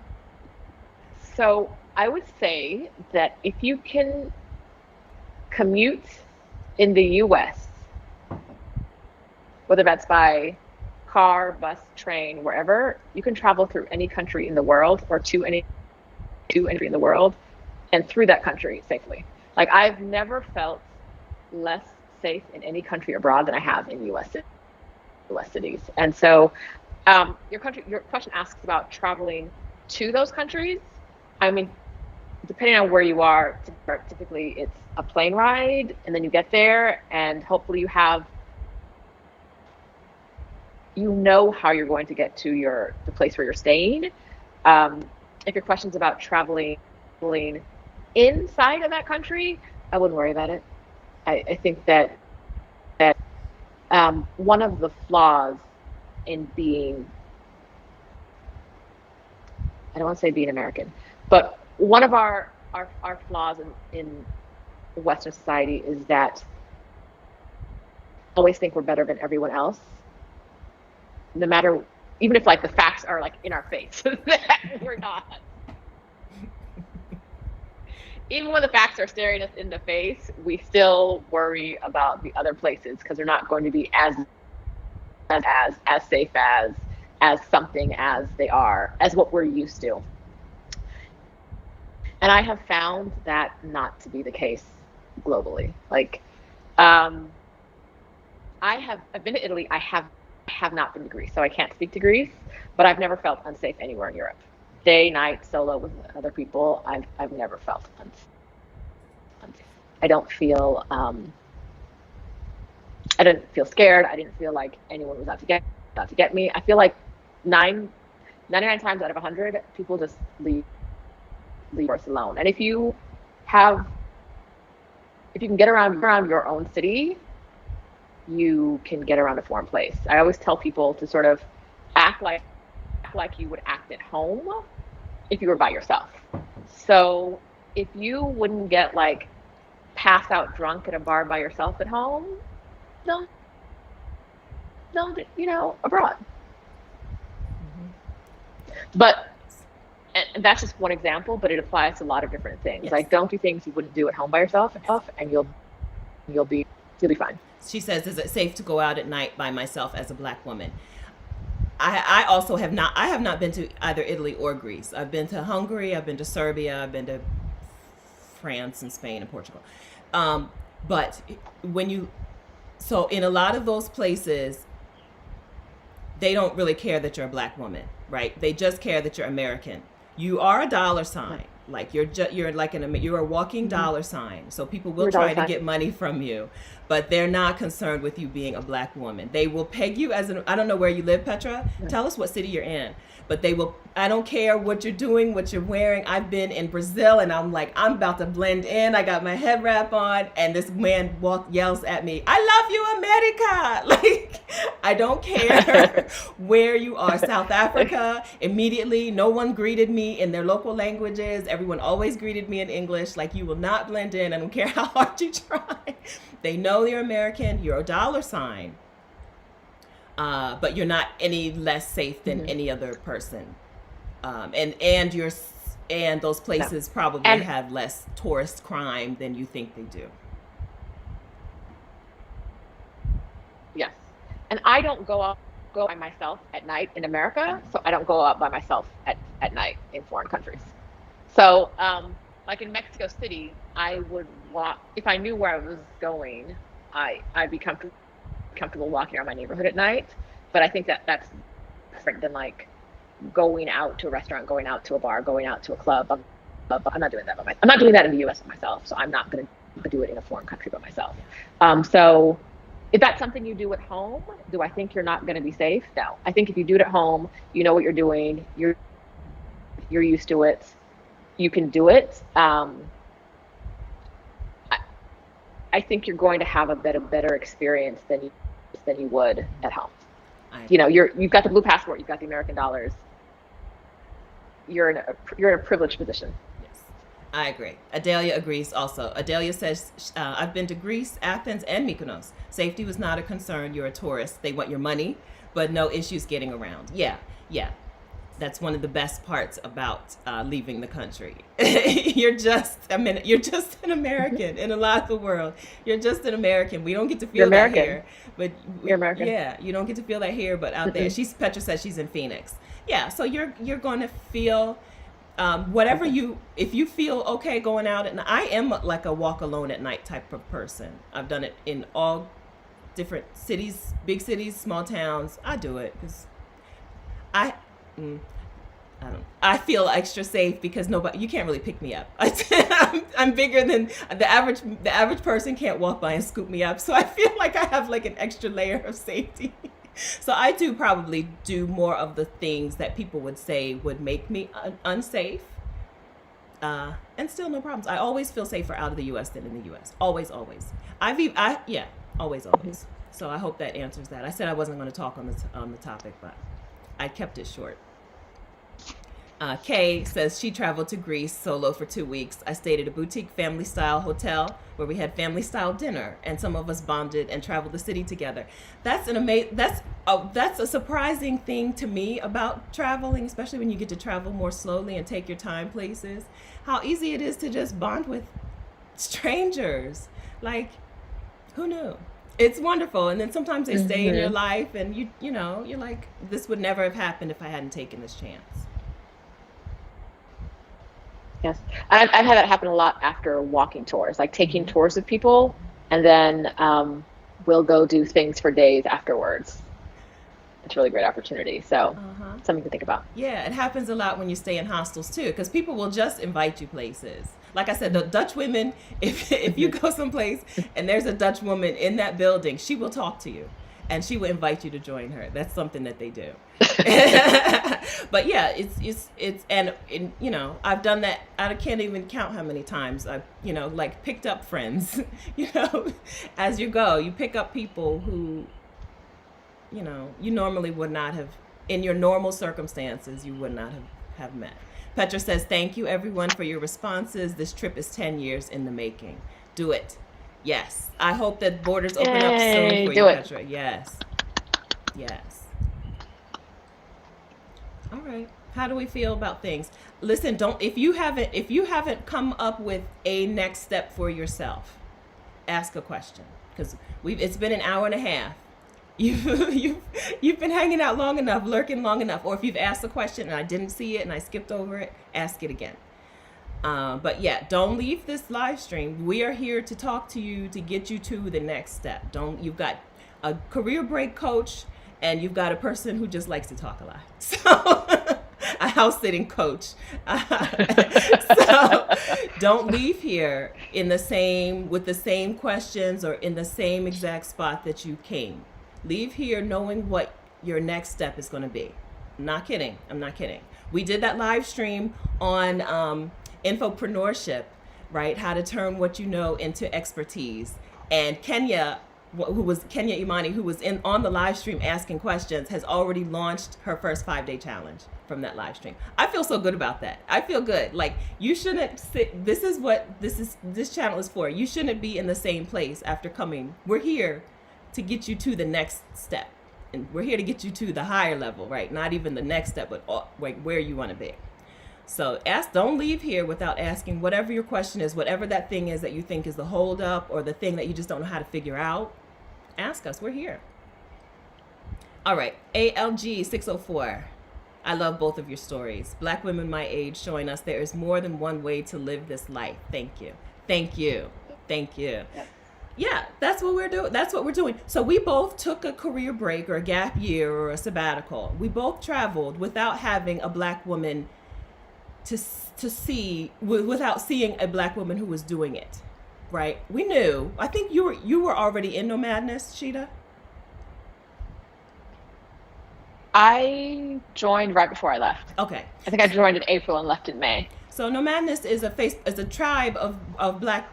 so I would say that if you can commute in the US, whether that's by car, bus, train, wherever, you can travel through any country in the world or to any in the world and through that country safely. Like I've never felt less safe in any country abroad than I have in US cities. And so your question asks about traveling to those countries. I mean, depending on where you are, typically it's a plane ride, and then you get there, and hopefully you know how you're going to get to the place where you're staying. If your question's about traveling inside of that country, I wouldn't worry about it. I think that one of the flaws in being, I don't want to say being American, but one of our flaws in Western society is that we always think we're better than everyone else, no matter, even if like the facts are like in our face that we're not. Even when the facts are staring us in the face, we still worry about the other places because they're not going to be as safe as something as they are, as what we're used to. And I have found that not to be the case globally. Like, um, I've been to Italy. I have not been to Greece, so I can't speak to Greece. But I've never felt unsafe anywhere in Europe. Day, night, solo with other people. I've never felt unsafe. I don't feel I didn't feel scared. I didn't feel like anyone was out to get me. I feel like 99 times out of 100, people just leave us alone. And have if you can get around your own city, you can get around a foreign place. I always tell people to sort of act like you would act at home if you were by yourself. So if you wouldn't get like pass out drunk at a bar by yourself at home, don't abroad. But and that's just one example, but it applies to a lot of different things. Yes. Like, don't do things you wouldn't do at home by yourself, and you'll be fine. She says, is it safe to go out at night by myself as a black woman? I also have not. I have not been to either Italy or Greece. I've been to Hungary. I've been to Serbia. I've been to France and Spain and Portugal. But so in a lot of those places, they don't really care that you're a black woman, right? They just care that you're American. You are a dollar sign. Like you're a walking dollar sign. So people will try to get money from you, but they're not concerned with you being a black woman. They will peg you as I don't know where you live, Petra. Tell us what city you're in. But I don't care what you're doing, what you're wearing. I've been in Brazil and I'm like, I'm about to blend in. I got my head wrap on and this man yells at me, I love you, America. Like, I don't care where you are. South Africa, immediately, no one greeted me in their local languages. Everyone always greeted me in English. Like, you will not blend in. I don't care how hard you try. They know you're American. You're a dollar sign. But you're not any less safe than any other person. And those places probably have less tourist crime than you think they do. Yes. And I don't go by myself at night in America, so I don't go out by myself at night in foreign countries. So, like in Mexico City, I would walk, if I knew where I was going, I'd be comfortable walking around my neighborhood at night. But I think that's different than like going out to a restaurant, going out to a bar, going out to a club. I'm not doing that by myself. I'm not doing that in the US by myself, so I'm not going to do it in a foreign country by myself. So if that's something you do at home, do I think you're not going to be safe? No. I think if you do it at home, you know what you're doing, you're used to it, you can do it. I think you're going to have a better experience than you would at home. You've got the blue passport, you've got the American dollars. You're in a privileged position. Yes, I agree. Adelia agrees also. Adelia says, I've been to Greece, Athens, and Mykonos. Safety was not a concern. You're a tourist. They want your money, but no issues getting around. Yeah. That's one of the best parts about leaving the country. You're just an American in a lot of the world. You're just an American. We don't get to feel that here, but you're American. Yeah, you don't get to feel that here, but out there, Petra says she's in Phoenix. Yeah, so you're going to feel whatever if you feel okay going out, and I am like a walk alone at night type of person. I've done it in all different cities, big cities, small towns. I do it because I feel extra safe because you can't really pick me up. I'm bigger than the average person can't walk by and scoop me up. So I feel like I have like an extra layer of safety. So I do probably do more of the things that people would say would make me unsafe. And still no problems. I always feel safer out of the US than in the US. Always. Always. So I hope that answers that. I said I wasn't going to talk on the topic, but I kept it short. Kay says she traveled to Greece solo for 2 weeks. I stayed at a boutique family-style hotel where we had family-style dinner, and some of us bonded and traveled the city together. That's a surprising thing to me about traveling, especially when you get to travel more slowly and take your time places. How easy it is to just bond with strangers. Like, who knew? It's wonderful. And then sometimes they stay in your life, and you're like, this would never have happened if I hadn't taken this chance. Yes, I've had that happen a lot after walking tours, like taking tours of people, and then we'll go do things for days afterwards. It's a really great opportunity. So something to think about. Yeah, it happens a lot when you stay in hostels too, because people will just invite you places. Like I said, the Dutch women, if you go someplace and there's a Dutch woman in that building, she will talk to you. And she will invite you to join her. That's something that they do. But yeah, it's I've done that. I can't even count how many times I've, like picked up friends, as you go, you pick up people who, you normally would not have, in your normal circumstances, you would not have met. Petra says, thank you everyone for your responses. This trip is 10 years in the making. Do it. Yes. I hope that borders open up soon for you, Petra. Yes. Yes. All right. How do we feel about things? Listen, don't if you haven't come up with a next step for yourself, ask a question because we've it's been an hour and a half. You've been hanging out long enough, lurking long enough, or if you've asked a question and I didn't see it and I skipped over it, ask it again. But yeah, don't leave this live stream. We are here to talk to you to get you to the next step. Don't You've got a career break coach and you've got a person who just likes to talk a lot. So a house sitting coach. So don't leave here in the same with the same questions or in the same exact spot that you came. Leave here knowing what your next step is going to be. I'm not kidding. I'm not kidding. We did that live stream on infopreneurship, right? How to turn what you know into expertise. And Kenya Imani, who was on the live stream asking questions, has already launched her first 5-day challenge from that live stream. I feel so good about that. I feel good. Like you shouldn't sit. This is what this channel is for. You shouldn't be in the same place after coming. We're here to get you to the next step, and we're here to get you to the higher level, right? Not even the next step, but like where you want to be. So don't leave here without asking whatever your question is, whatever that thing is that you think is the hold up or the thing that you just don't know how to figure out. Ask us. We're here. All right. ALG 604. I love both of your stories. Black women my age showing us there is more than one way to live this life. Thank you. Thank you. Thank you. Yeah, that's what we're doing. That's what we're doing. So we both took a career break or a gap year or a sabbatical. We both traveled without having a black woman to see, without seeing a black woman who was doing it. Right? We knew. I think you were already in Nomadness, Shida. I joined right before I left. Okay. I think I joined in April and left in May. So Nomadness is a tribe of black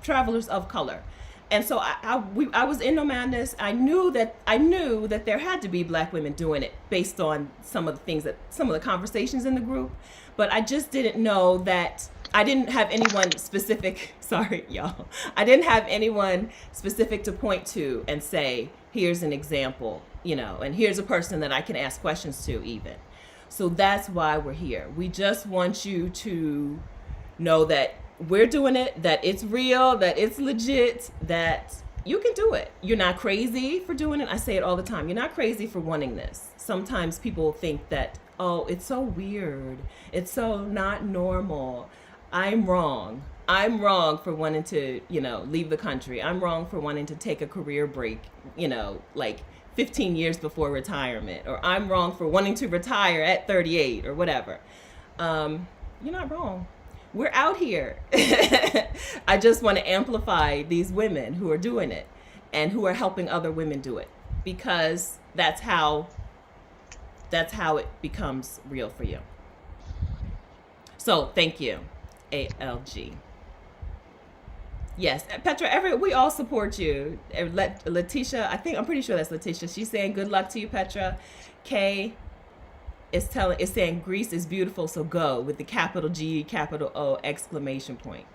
travelers of color. And so I was in Nomadness. I knew that there had to be black women doing it based on some of the conversations in the group, but I just didn't know that. I didn't have anyone specific, sorry, y'all. I didn't have anyone specific to point to and say, here's an example, and here's a person that I can ask questions to even. So that's why we're here. We just want you to know that we're doing it, that it's real, that it's legit, that you can do it. You're not crazy for doing it. I say it all the time. You're not crazy for wanting this. Sometimes people think that, oh, it's so weird. It's so not normal. I'm wrong. I'm wrong for wanting to, leave the country. I'm wrong for wanting to take a career break, like 15 years before retirement. Or I'm wrong for wanting to retire at 38 or whatever. You're not wrong. We're out here. I just want to amplify these women who are doing it and who are helping other women do it, because that's how it becomes real for you. So thank you. ALG. Yes, Petra, we all support you. Letitia, I'm pretty sure that's Letitia. She's saying good luck to you, Petra. Kay is saying Greece is beautiful, so go, with the capital G, capital O, exclamation point.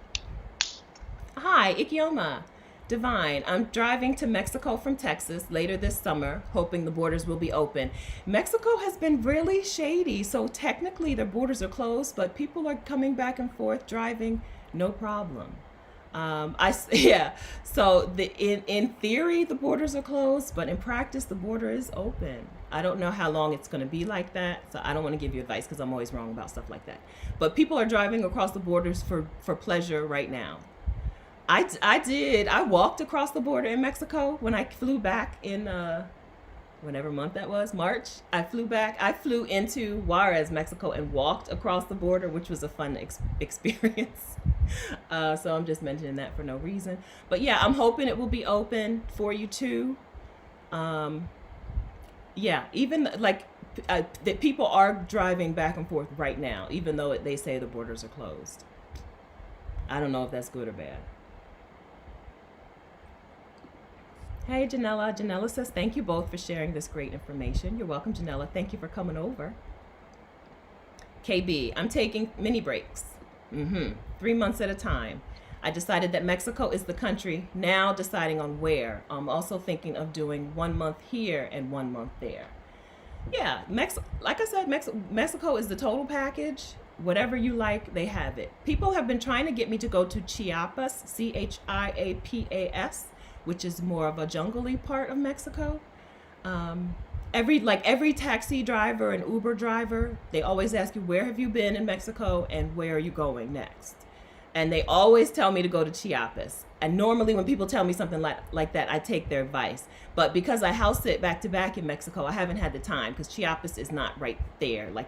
Hi, Ikioma. Divine, I'm driving to Mexico from Texas later this summer, hoping the borders will be open. Mexico has been really shady, so technically their borders are closed, but people are coming back and forth driving, no problem. So in theory the borders are closed, but in practice the border is open. I don't know how long it's going to be like that, so I don't want to give you advice because I'm always wrong about stuff like that. But people are driving across the borders for pleasure right now. I walked across the border in Mexico when I flew back in whatever month that was, March. I flew into Juarez, Mexico, and walked across the border, which was a fun experience. So I'm just mentioning that for no reason. But yeah, I'm hoping it will be open for you too. Even like that people are driving back and forth right now, even though they say the borders are closed. I don't know if that's good or bad. Hey, Janella. Janella says, thank you both for sharing this great information. You're welcome, Janella. Thank you for coming over. KB, I'm taking mini breaks. 3 months at a time. I decided that Mexico is the country. Now deciding on where. I'm also thinking of doing 1 month here and 1 month there. Yeah, like I said, Mexico is the total package. Whatever you like, they have it. People have been trying to get me to go to Chiapas, Chiapas, which is more of a jungly part of Mexico. Every taxi driver and Uber driver, they always ask you, where have you been in Mexico and where are you going next? And they always tell me to go to Chiapas. And normally when people tell me something like that, I take their advice. But because I house sit back to back in Mexico, I haven't had the time, because Chiapas is not right there. Like,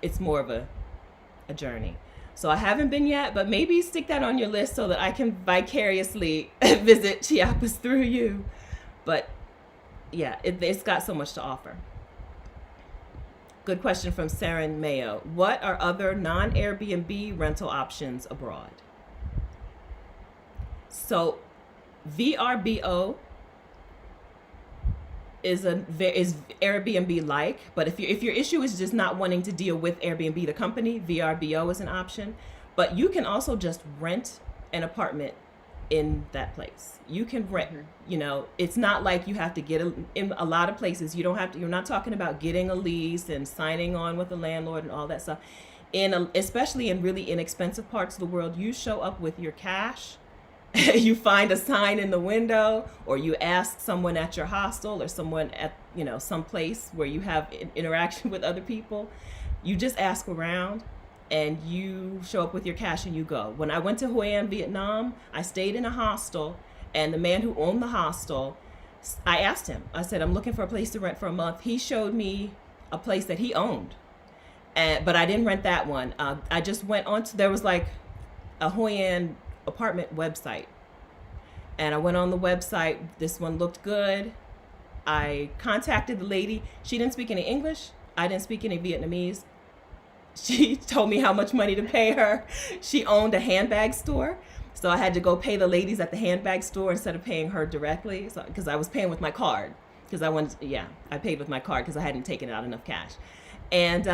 it's more of a journey. So I haven't been yet, but maybe stick that on your list so that I can vicariously visit Chiapas through you. But yeah, it's got so much to offer. Good question from Saren Mayo. What are other non-Airbnb rental options abroad? So VRBO is Airbnb like, but if your issue is just not wanting to deal with Airbnb the company, VRBO is an option. But you can also just rent an apartment in that place. You can rent, it's not like you have to in a lot of places, you don't have to, you're not talking about getting a lease and signing on with the landlord and all that stuff. Especially in really inexpensive parts of the world, you show up with your cash, you find a sign in the window, or you ask someone at your hostel or someone at, some place where you have interaction with other people. You just ask around and you show up with your cash and you go. When I went to Hue An, Vietnam, I stayed in a hostel, and the man who owned the hostel, I asked him, I said, I'm looking for a place to rent for a month. He showed me a place that he owned, but I didn't rent that one. I just went on there was like a Hue An apartment website, and I went on the website. This one looked good. I contacted the lady. She didn't speak any English. I didn't speak any Vietnamese. She told me how much money to pay her. She owned a handbag store, so I had to go pay the ladies at the handbag store instead of paying her directly, because I was paying with my card, because I paid with my card because I hadn't taken out enough cash. And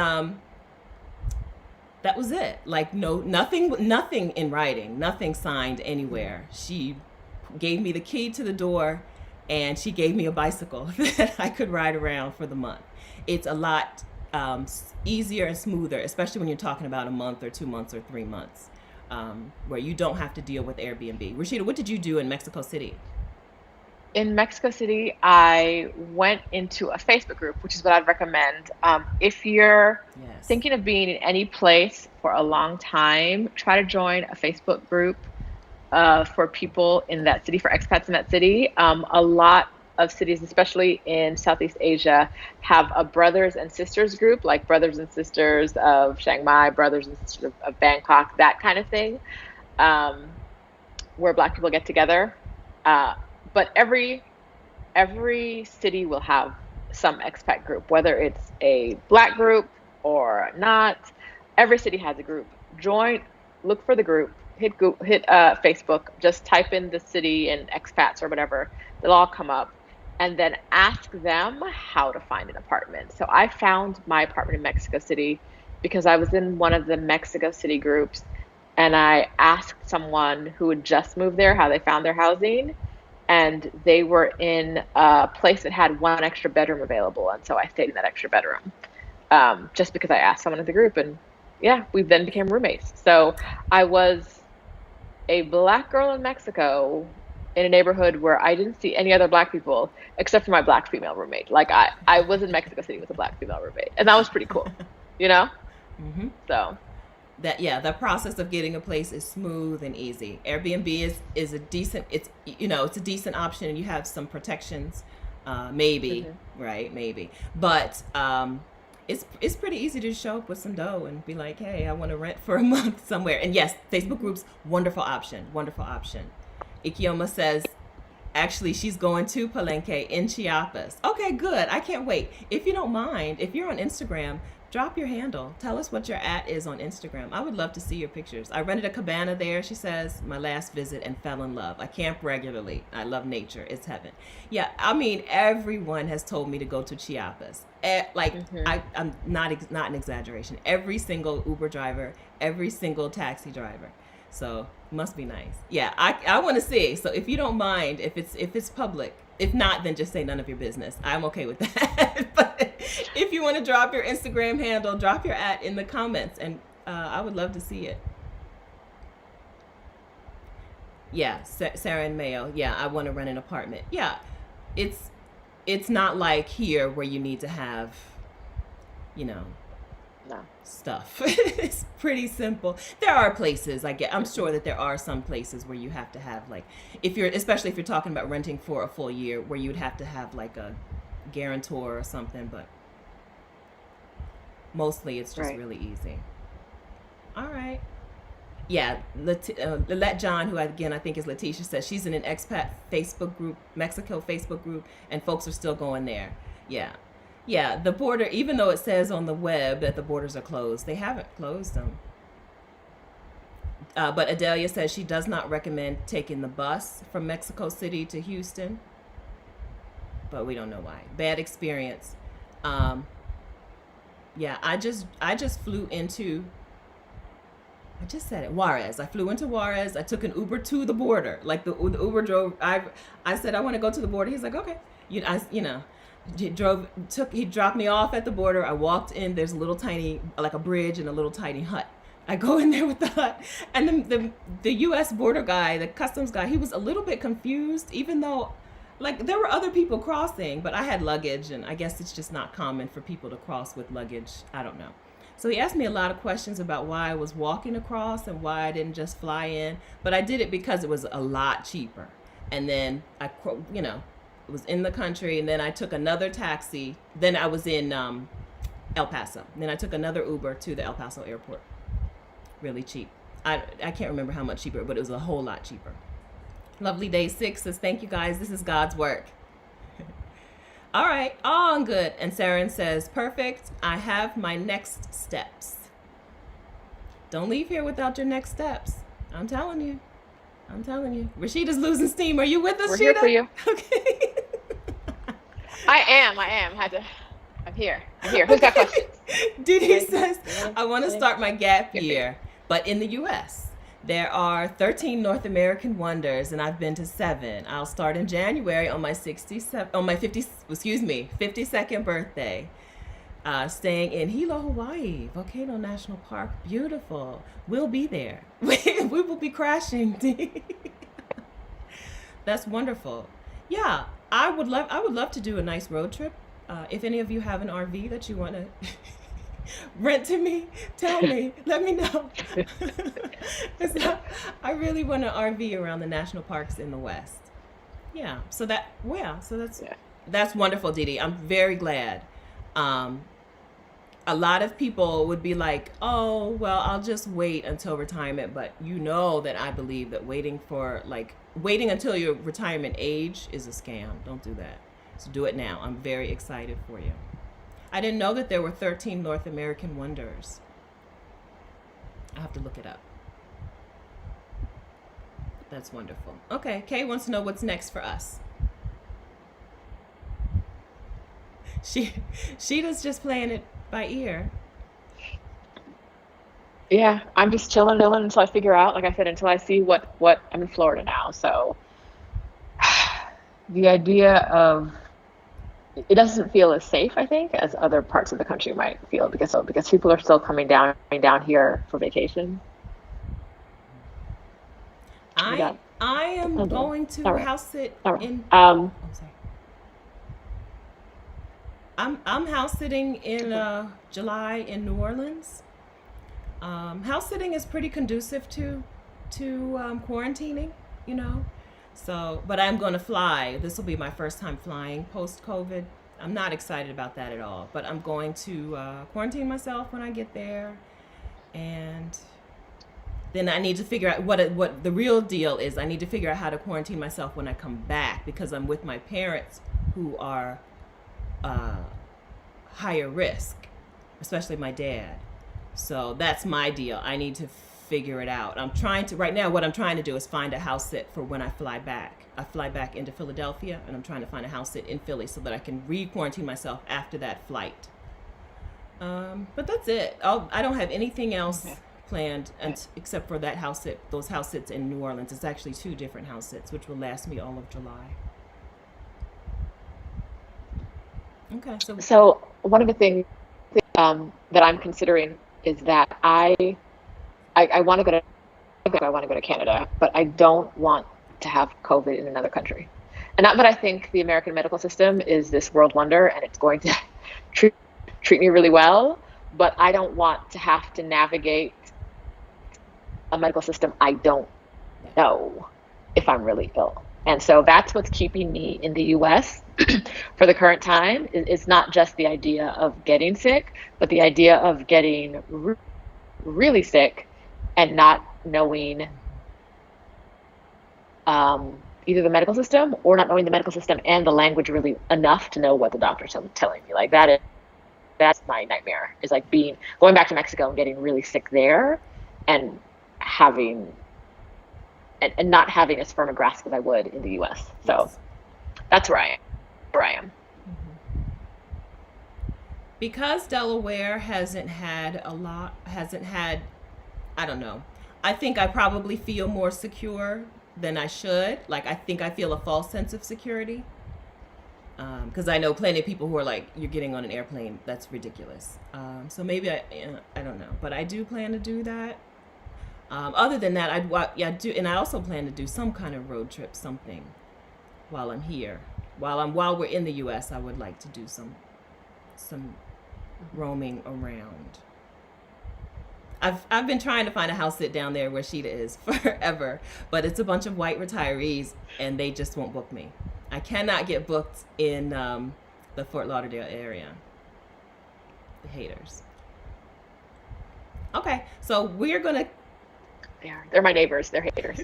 that was it. Like, nothing in writing, nothing signed anywhere. She gave me the key to the door, and she gave me a bicycle that I could ride around for the month. It's a lot easier and smoother, especially when you're talking about a month or 2 months or 3 months, where you don't have to deal with Airbnb. Rashida, what did you do in Mexico City? In Mexico City, I went into a Facebook group, which is what I'd recommend. If you're thinking of being in any place for a long time, try to join a Facebook group for people in that city, for expats in that city. A lot of cities, especially in Southeast Asia, have a brothers and sisters group, like brothers and sisters of Chiang Mai, brothers and sisters of Bangkok, that kind of thing, where Black people get together. But every city will have some expat group, whether it's a Black group or not. Every city has a group. Join, look for the group, hit Facebook, just type in the city and expats or whatever. They'll all come up. And then ask them how to find an apartment. So I found my apartment in Mexico City because I was in one of the Mexico City groups, and I asked someone who had just moved there how they found their housing, and they were in a place that had one extra bedroom available, and so I stayed in that extra bedroom just because I asked someone in the group, and yeah, we then became roommates. So I was a Black girl in Mexico in a neighborhood where I didn't see any other Black people except for my Black female roommate. Like I was in Mexico City with a Black female roommate, and that was pretty cool, Mm-hmm. So the process of getting a place is smooth and easy. Airbnb is a decent, it's a decent option, and you have some protections, maybe, right? Maybe, but it's pretty easy to show up with some dough and be like, hey, I want to rent for a month somewhere. And yes, Facebook groups, wonderful option. Ikioma says, actually, she's going to Palenque in Chiapas. Okay, good. I can't wait. If you don't mind, if you're on Instagram, drop your handle. Tell us what your @ is on Instagram. I would love to see your pictures. I rented a cabana there, she says, my last visit, and fell in love. I camp regularly. I love nature. It's heaven. Yeah, I mean, everyone has told me to go to Chiapas. I'm not an exaggeration. Every single Uber driver, every single taxi driver. So must be nice. Yeah, I want to see. So if you don't mind, if it's public, if not, then just say none of your business. I'm okay with that. But if you want to drop your Instagram handle, drop your @ in the comments, and I would love to see it. Yeah, Sarah and Mayo. Yeah, I want to rent an apartment. Yeah, it's it's not like here where you need to have, you know, No. stuff. It's pretty simple. There are places I get. I'm sure that there are some places where you have to have like, if you're, especially if you're talking about renting for a full year, where you'd have to have like a guarantor or something. But mostly it's just Right. really easy. All right. Yeah, Let John, who again I think is Letitia, says she's in an expat Facebook group, Mexico Facebook group, and folks are still going there. Yeah, yeah. The border, even though it says on the web that the borders are closed, they haven't closed them. But Adelia says she does not recommend taking the bus from Mexico City to Houston, but we don't know why. Bad experience. Um, yeah, I just flew into I just said it. Juarez. I flew into Juarez. I took an Uber to the border. Like the Uber drove. I said I want to go to the border. He's like, okay. He dropped me off at the border. I walked in. There's a little tiny, like a bridge and a little tiny hut. I go in there with the hut, and the U.S. border guy, the customs guy, he was a little bit confused, even though, like, there were other people crossing, but I had luggage, and I guess it's just not common for people to cross with luggage. I don't know. So he asked me a lot of questions about why I was walking across and why I didn't just fly in. But I did it because it was a lot cheaper. And then it was in the country. And then I took another taxi. Then I was in El Paso. And then I took another Uber to the El Paso airport. Really cheap. I can't remember how much cheaper, but it was a whole lot cheaper. Lovely Day 6 says, thank you guys. This is God's work. All right. Oh, I'm good. And Saren says, perfect. I have my next steps. Don't leave here without your next steps. I'm telling you. I'm telling you. Rashida's losing steam. Are you with us, We're Rashida? here for you. Okay. I am. I'm here. Who's got questions? Didi says, I want to start my gap year, but in the U.S. There are 13 North American wonders, and I've been to 7. I'll start in January on my 52nd birthday. Staying in Hilo, Hawaii, Volcano National Park. Beautiful. We'll be there. We will be crashing. That's wonderful. Yeah, I would love to do a nice road trip. If any of you have an RV that you want to rent to me, tell me, let me know. I really want an RV around the national parks in the West. Yeah, so that's wonderful, Didi. I'm very glad. A lot of people would be like, oh, well, I'll just wait until retirement. But you know that I believe that waiting until your retirement age is a scam. Don't do that. So do it now. I'm very excited for you. I didn't know that there were 13 North American wonders. I have to look it up. That's wonderful. Okay, Kay wants to know what's next for us. Sheeta's just playing it by ear. Yeah, I'm just chilling until I figure out, like I said, until I see what I'm in Florida now. So the idea of it doesn't feel as safe, I think, as other parts of the country might feel because people are still coming down here for vacation. I am going to house sit in. Oh, sorry. I'm house sitting in July in New Orleans. House sitting is pretty conducive to quarantining, you know. So, but I'm going to fly. This will be my first time flying post-COVID. I'm not excited about that at all. But I'm going to quarantine myself when I get there, and then I need to figure out what the real deal is. I need to figure out how to quarantine myself when I come back because I'm with my parents who are higher risk, especially my dad. So that's my deal. I need to figure it out. Right now, what I'm trying to do is find a house sit for when I fly back. I fly back into Philadelphia, and I'm trying to find a house sit in Philly so that I can re-quarantine myself after that flight. But that's it. I don't have anything else planned, and except for that house sit, those house sits in New Orleans. It's actually 2 different house sits, which will last me all of July. Okay, so So one of the things that I'm considering is that I want to go to I want to go to Canada, but I don't want to have COVID in another country. And not that I think the American medical system is this world wonder and it's going to treat, treat me really well, but I don't want to have to navigate a medical system I don't know if I'm really ill. And so that's what's keeping me in the US for the current time. Is not just the idea of getting sick, but the idea of getting really sick and not knowing either the medical system or not knowing the medical system and the language really enough to know what the doctor's telling me. Like that's my nightmare, is like going back to Mexico and getting really sick there and having and not having as firm a grasp as I would in the US. So yes. that's where I am. Because Delaware hasn't had, I don't know. I think I probably feel more secure than I should. Like, I think I feel a false sense of security. Because I know plenty of people who are like, you're getting on an airplane. That's ridiculous. So maybe I don't know. But I do plan to do that. Other than that, and I also plan to do some kind of road trip, something, while I'm here. While we're in the U.S., I would like to do some roaming around. I've been trying to find a house sit down there where Sheeta is forever, but it's a bunch of white retirees, and they just won't book me. I cannot get booked in the Fort Lauderdale area. The haters. Okay, so we're gonna. They're my neighbors. They're haters.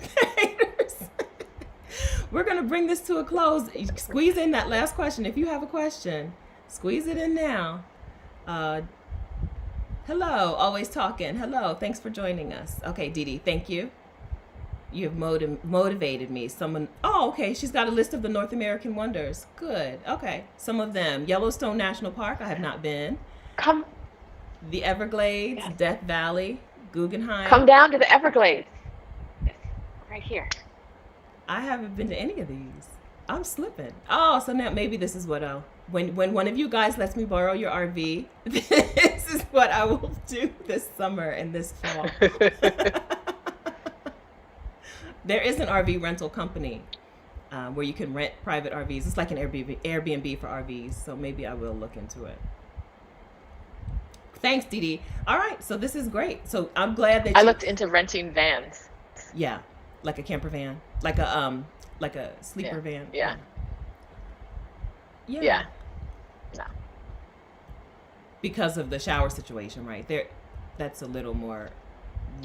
We're gonna bring this to a close. Squeeze in that last question. If you have a question, squeeze it in now. Hello, always talking. Hello, thanks for joining us. Okay, Dee Dee, thank you. You have motivated me. Okay, she's got a list of the North American wonders. Good, okay. Some of them. Yellowstone National Park, I have not been. The Everglades, yes. Death Valley, Guggenheim. Come down to the Everglades. Yes, right here. I haven't been to any of these. I'm slipping. Oh, so now maybe this is what when one of you guys lets me borrow your RV, this is what I will do this summer and this fall. There is an RV rental company where you can rent private RVs. It's like an Airbnb for RVs, so maybe I will look into it. Thanks, Dee Dee. All right, so this is great. So I'm glad that I looked into renting vans. Yeah, like a camper van, like a sleeper van. Yeah. Yeah. Yeah. No. Because of the shower situation, right? That's a little more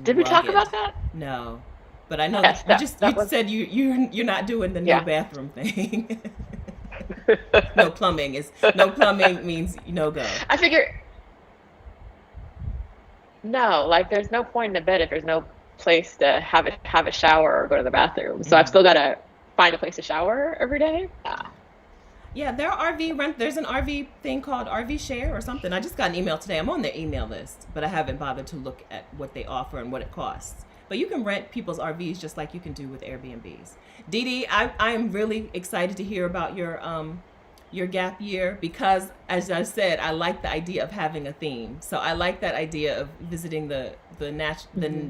Did we talk rugged. about that? No. But I know Yes, you said you're not doing the new bathroom thing. No plumbing means no go. I figure no, like there's no point in a bed if there's no place to have a shower or go to the bathroom. So I've still got to find a place to shower every day. Yeah, there's an RV thing called RV Share or something. I just got an email today. I'm on their email list, but I haven't bothered to look at what they offer and what it costs. But you can rent people's RVs just like you can do with Airbnbs. Dee Dee, I am really excited to hear about your gap year because, as I said, I like the idea of having a theme. So I like that idea of visiting the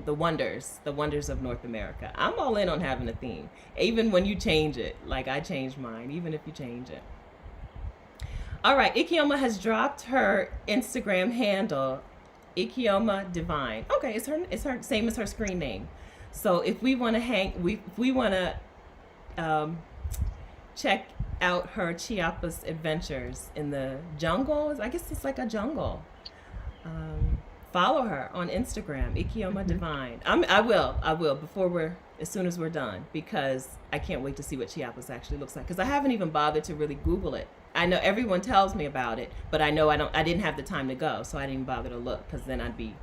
wonders of North America. I'm all in on having a theme, even when you change it. Like I changed mine, even if you change it. All right, Ikioma has dropped her Instagram handle, Ikioma Divine. Okay, it's her same as her screen name. So if we want to check out her Chiapas adventures in the jungle. I guess it's like a jungle. Follow her on Instagram, Ikioma Divine. I will as soon as we're done, because I can't wait to see what Chiapas actually looks like. Because I haven't even bothered to really Google it. I know everyone tells me about it, but I know I didn't have the time to go, so I didn't bother to look, because then I'd be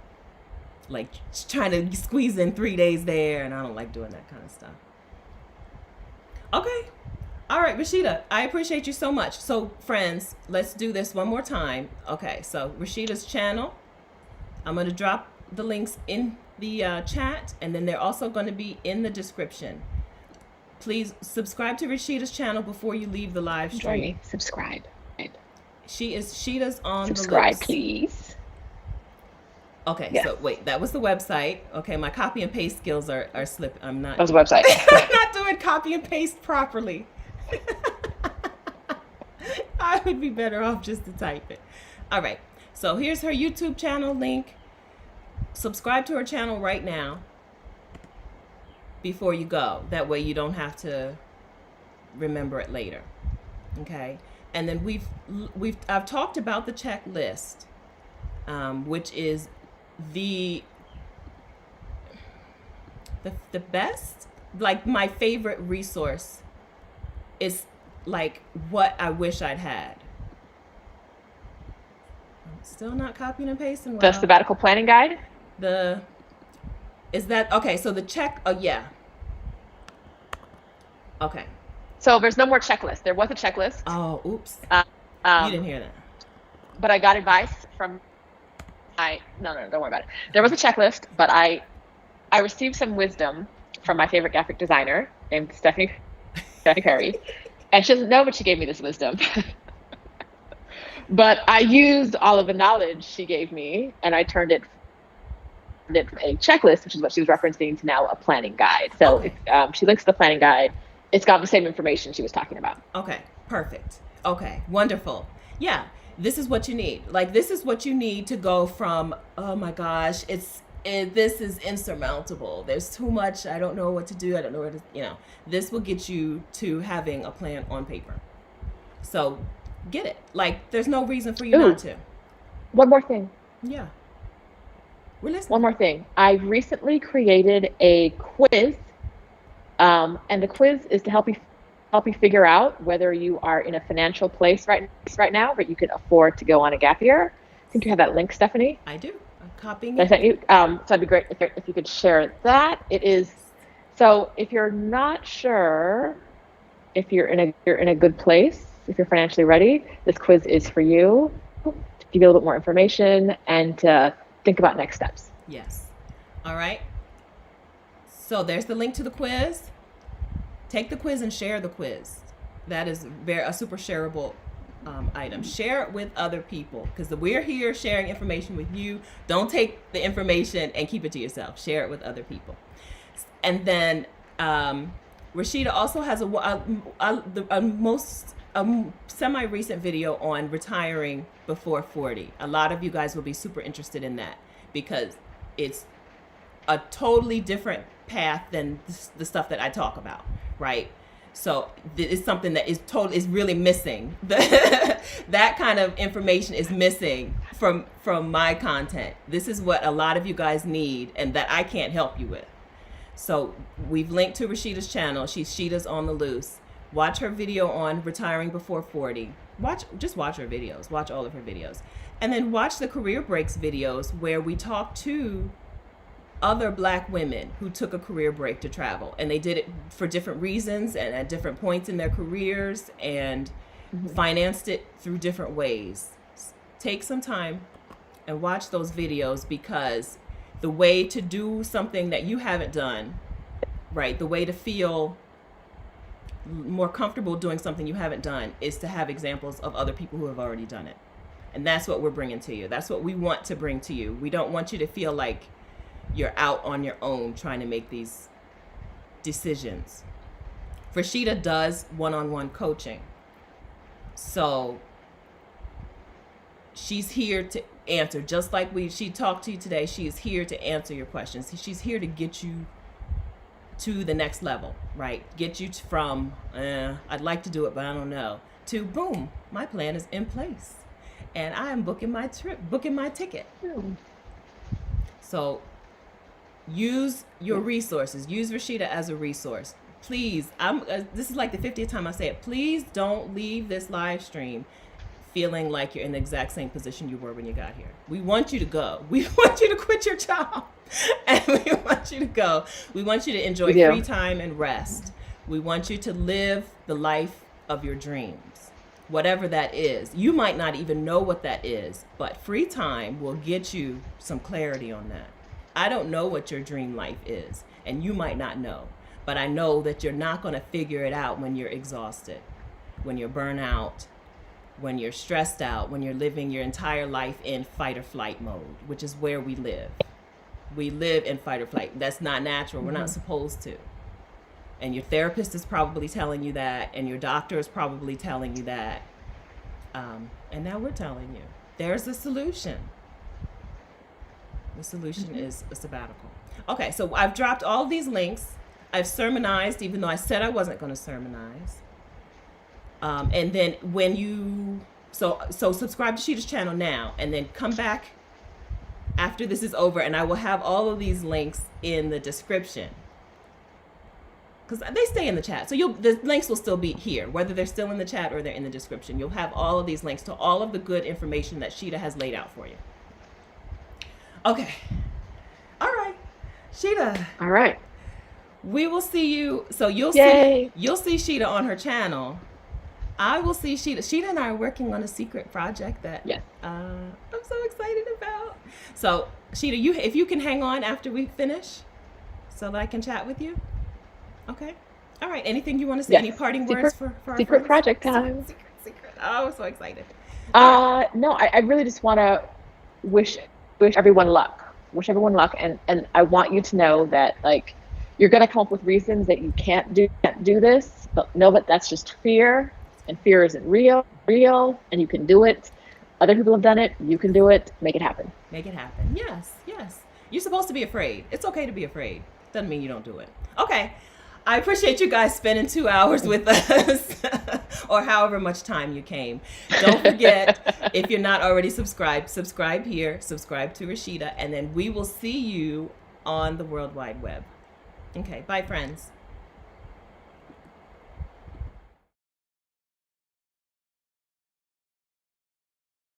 like trying to squeeze in 3 days there, and I don't like doing that kind of stuff. Okay. All right, Rashida, I appreciate you so much. So, friends, let's do this one more time. Okay, so Rashida's channel, I'm going to drop the links in the chat, and then they're also going to be in the description. Please subscribe to Rashida's channel before you leave the live stream. Join me. Subscribe. Sheeta's on Subscribe, the loose. please. Okay, Yes. so wait, that was the website. Okay, my copy and paste skills are slipping. I'm not. That was the website. I'm not doing copy and paste properly. I would be better off just to type it. All right, so here's her YouTube channel link. Subscribe to her channel right now before you go. That way you don't have to remember it later. Okay, and then I've talked about the checklist, which is the best, like my favorite resource is like what I wish I'd had. I'm still not copying and pasting well. The sabbatical planning guide? Is that okay? So the check, oh yeah. Okay. So there's no more checklist. There was a checklist. Oh, oops. You didn't hear that. But I got advice from no, don't worry about it. There was a checklist, but I received some wisdom from my favorite graphic designer named Stephanie Perry. And she doesn't know, but she gave me this wisdom. But I used all of the knowledge she gave me, and I turned it from a checklist, which is what she was referencing, to now a planning guide. So Okay. she links to the planning guide. It's got the same information she was talking about. Okay, perfect. Okay, wonderful. Yeah, this is what you need. Like, this is what you need to go from, oh my gosh, this is insurmountable. There's too much. I don't know what to do. I don't know where to, this will get you to having a plan on paper. So get it. Like, there's no reason for you not to. One more thing. Yeah. We're listening. One more thing. I recently created a quiz, and the quiz is to help you figure out whether you are in a financial place right now where you can afford to go on a gap year. I think you have that link, Stephanie. I do. I'm copying I it. sent you. So it'd be great if you could share that. It is. So if you're not sure if you're in a good place, if you're financially ready, this quiz is for you to give you a little bit more information and to think about next steps. Yes. All right. So there's the link to the quiz. Take the quiz and share the quiz. That is a super shareable item. Share it with other people, because we're here sharing information with you. Don't take the information and keep it to yourself. Share it with other people. And then Rashida also has a semi-recent video on retiring before 40. A lot of you guys will be super interested in that, because it's a totally different path than the stuff that I talk about, right? So it's something that is really missing. That kind of information is missing from my content. This is what a lot of you guys need, and that I can't help you with. So we've linked to Rashida's channel. Sheeta's on the loose. Watch her video on retiring before 40. Just watch her videos. Watch all of her videos. And then watch the career breaks videos, where we talk to other Black women who took a career break to travel, and they did it for different reasons and at different points in their careers, and financed it through different ways. Take some time and watch those videos, because the way to do something that you haven't done, right, the way to feel more comfortable doing something you haven't done, is to have examples of other people who have already done it. And that's what we're bringing to you. That's what we want to bring to you. We don't want you to feel like you're out on your own trying to make these decisions. Rashida does one-on-one coaching. So she's here to answer, just like she talked to you today. She is here to answer your questions. She's here to get you to the next level, right? Get you from, I'd like to do it, but I don't know, to boom, my plan is in place. And I am booking my trip, booking my ticket. So use your resources. Use Rashida as a resource. Please, this is like the 50th time I say it. Please don't leave this live stream feeling like you're in the exact same position you were when you got here. We want you to go. We want you to quit your job. And we want you to go. We want you to enjoy free time and rest. We want you to live the life of your dreams. Whatever that is. You might not even know what that is, but free time will get you some clarity on that. I don't know what your dream life is, and you might not know, but I know that you're not going to figure it out when you're exhausted, when you're burnt out, when you're stressed out, when you're living your entire life in fight or flight mode, which is where we live. We live in fight or flight. That's not natural. We're not supposed to. And your therapist is probably telling you that, and your doctor is probably telling you that. And now we're telling you. There's a solution. The solution is a sabbatical. Okay, so I've dropped all these links. I've sermonized, even though I said I wasn't going to sermonize. And then when you, so subscribe to Sheeta's channel now, and then come back after this is over, and I will have all of these links in the description. Because they stay in the chat. So the links will still be here, whether they're still in the chat or they're in the description. You'll have all of these links to all of the good information that Sheeta has laid out for you. Okay. All right. Sheeta. All right. We will see you. So you'll see Sheeta on her channel. I will see Sheeta. Sheeta and I are working on a secret project that I'm so excited about. So Sheeta, if you can hang on after we finish so that I can chat with you. Okay. All right. Anything you want to say? Yes. Any parting words for our secret friends? Project time? Secret. Oh, I'm so excited. No, I really just want to wish everyone luck. Wish everyone luck, and I want you to know that, like, you're gonna come up with reasons that you can't do this, but know that that's just fear, and fear isn't real, and you can do it. Other people have done it. You can do it. Make it happen. Make it happen. Yes. You're supposed to be afraid. It's okay to be afraid. Doesn't mean you don't do it. Okay. I appreciate you guys spending 2 hours with us or however much time you came. Don't forget, if you're not already subscribed, subscribe here, subscribe to Rashida, and then we will see you on the World Wide Web. Okay, bye friends.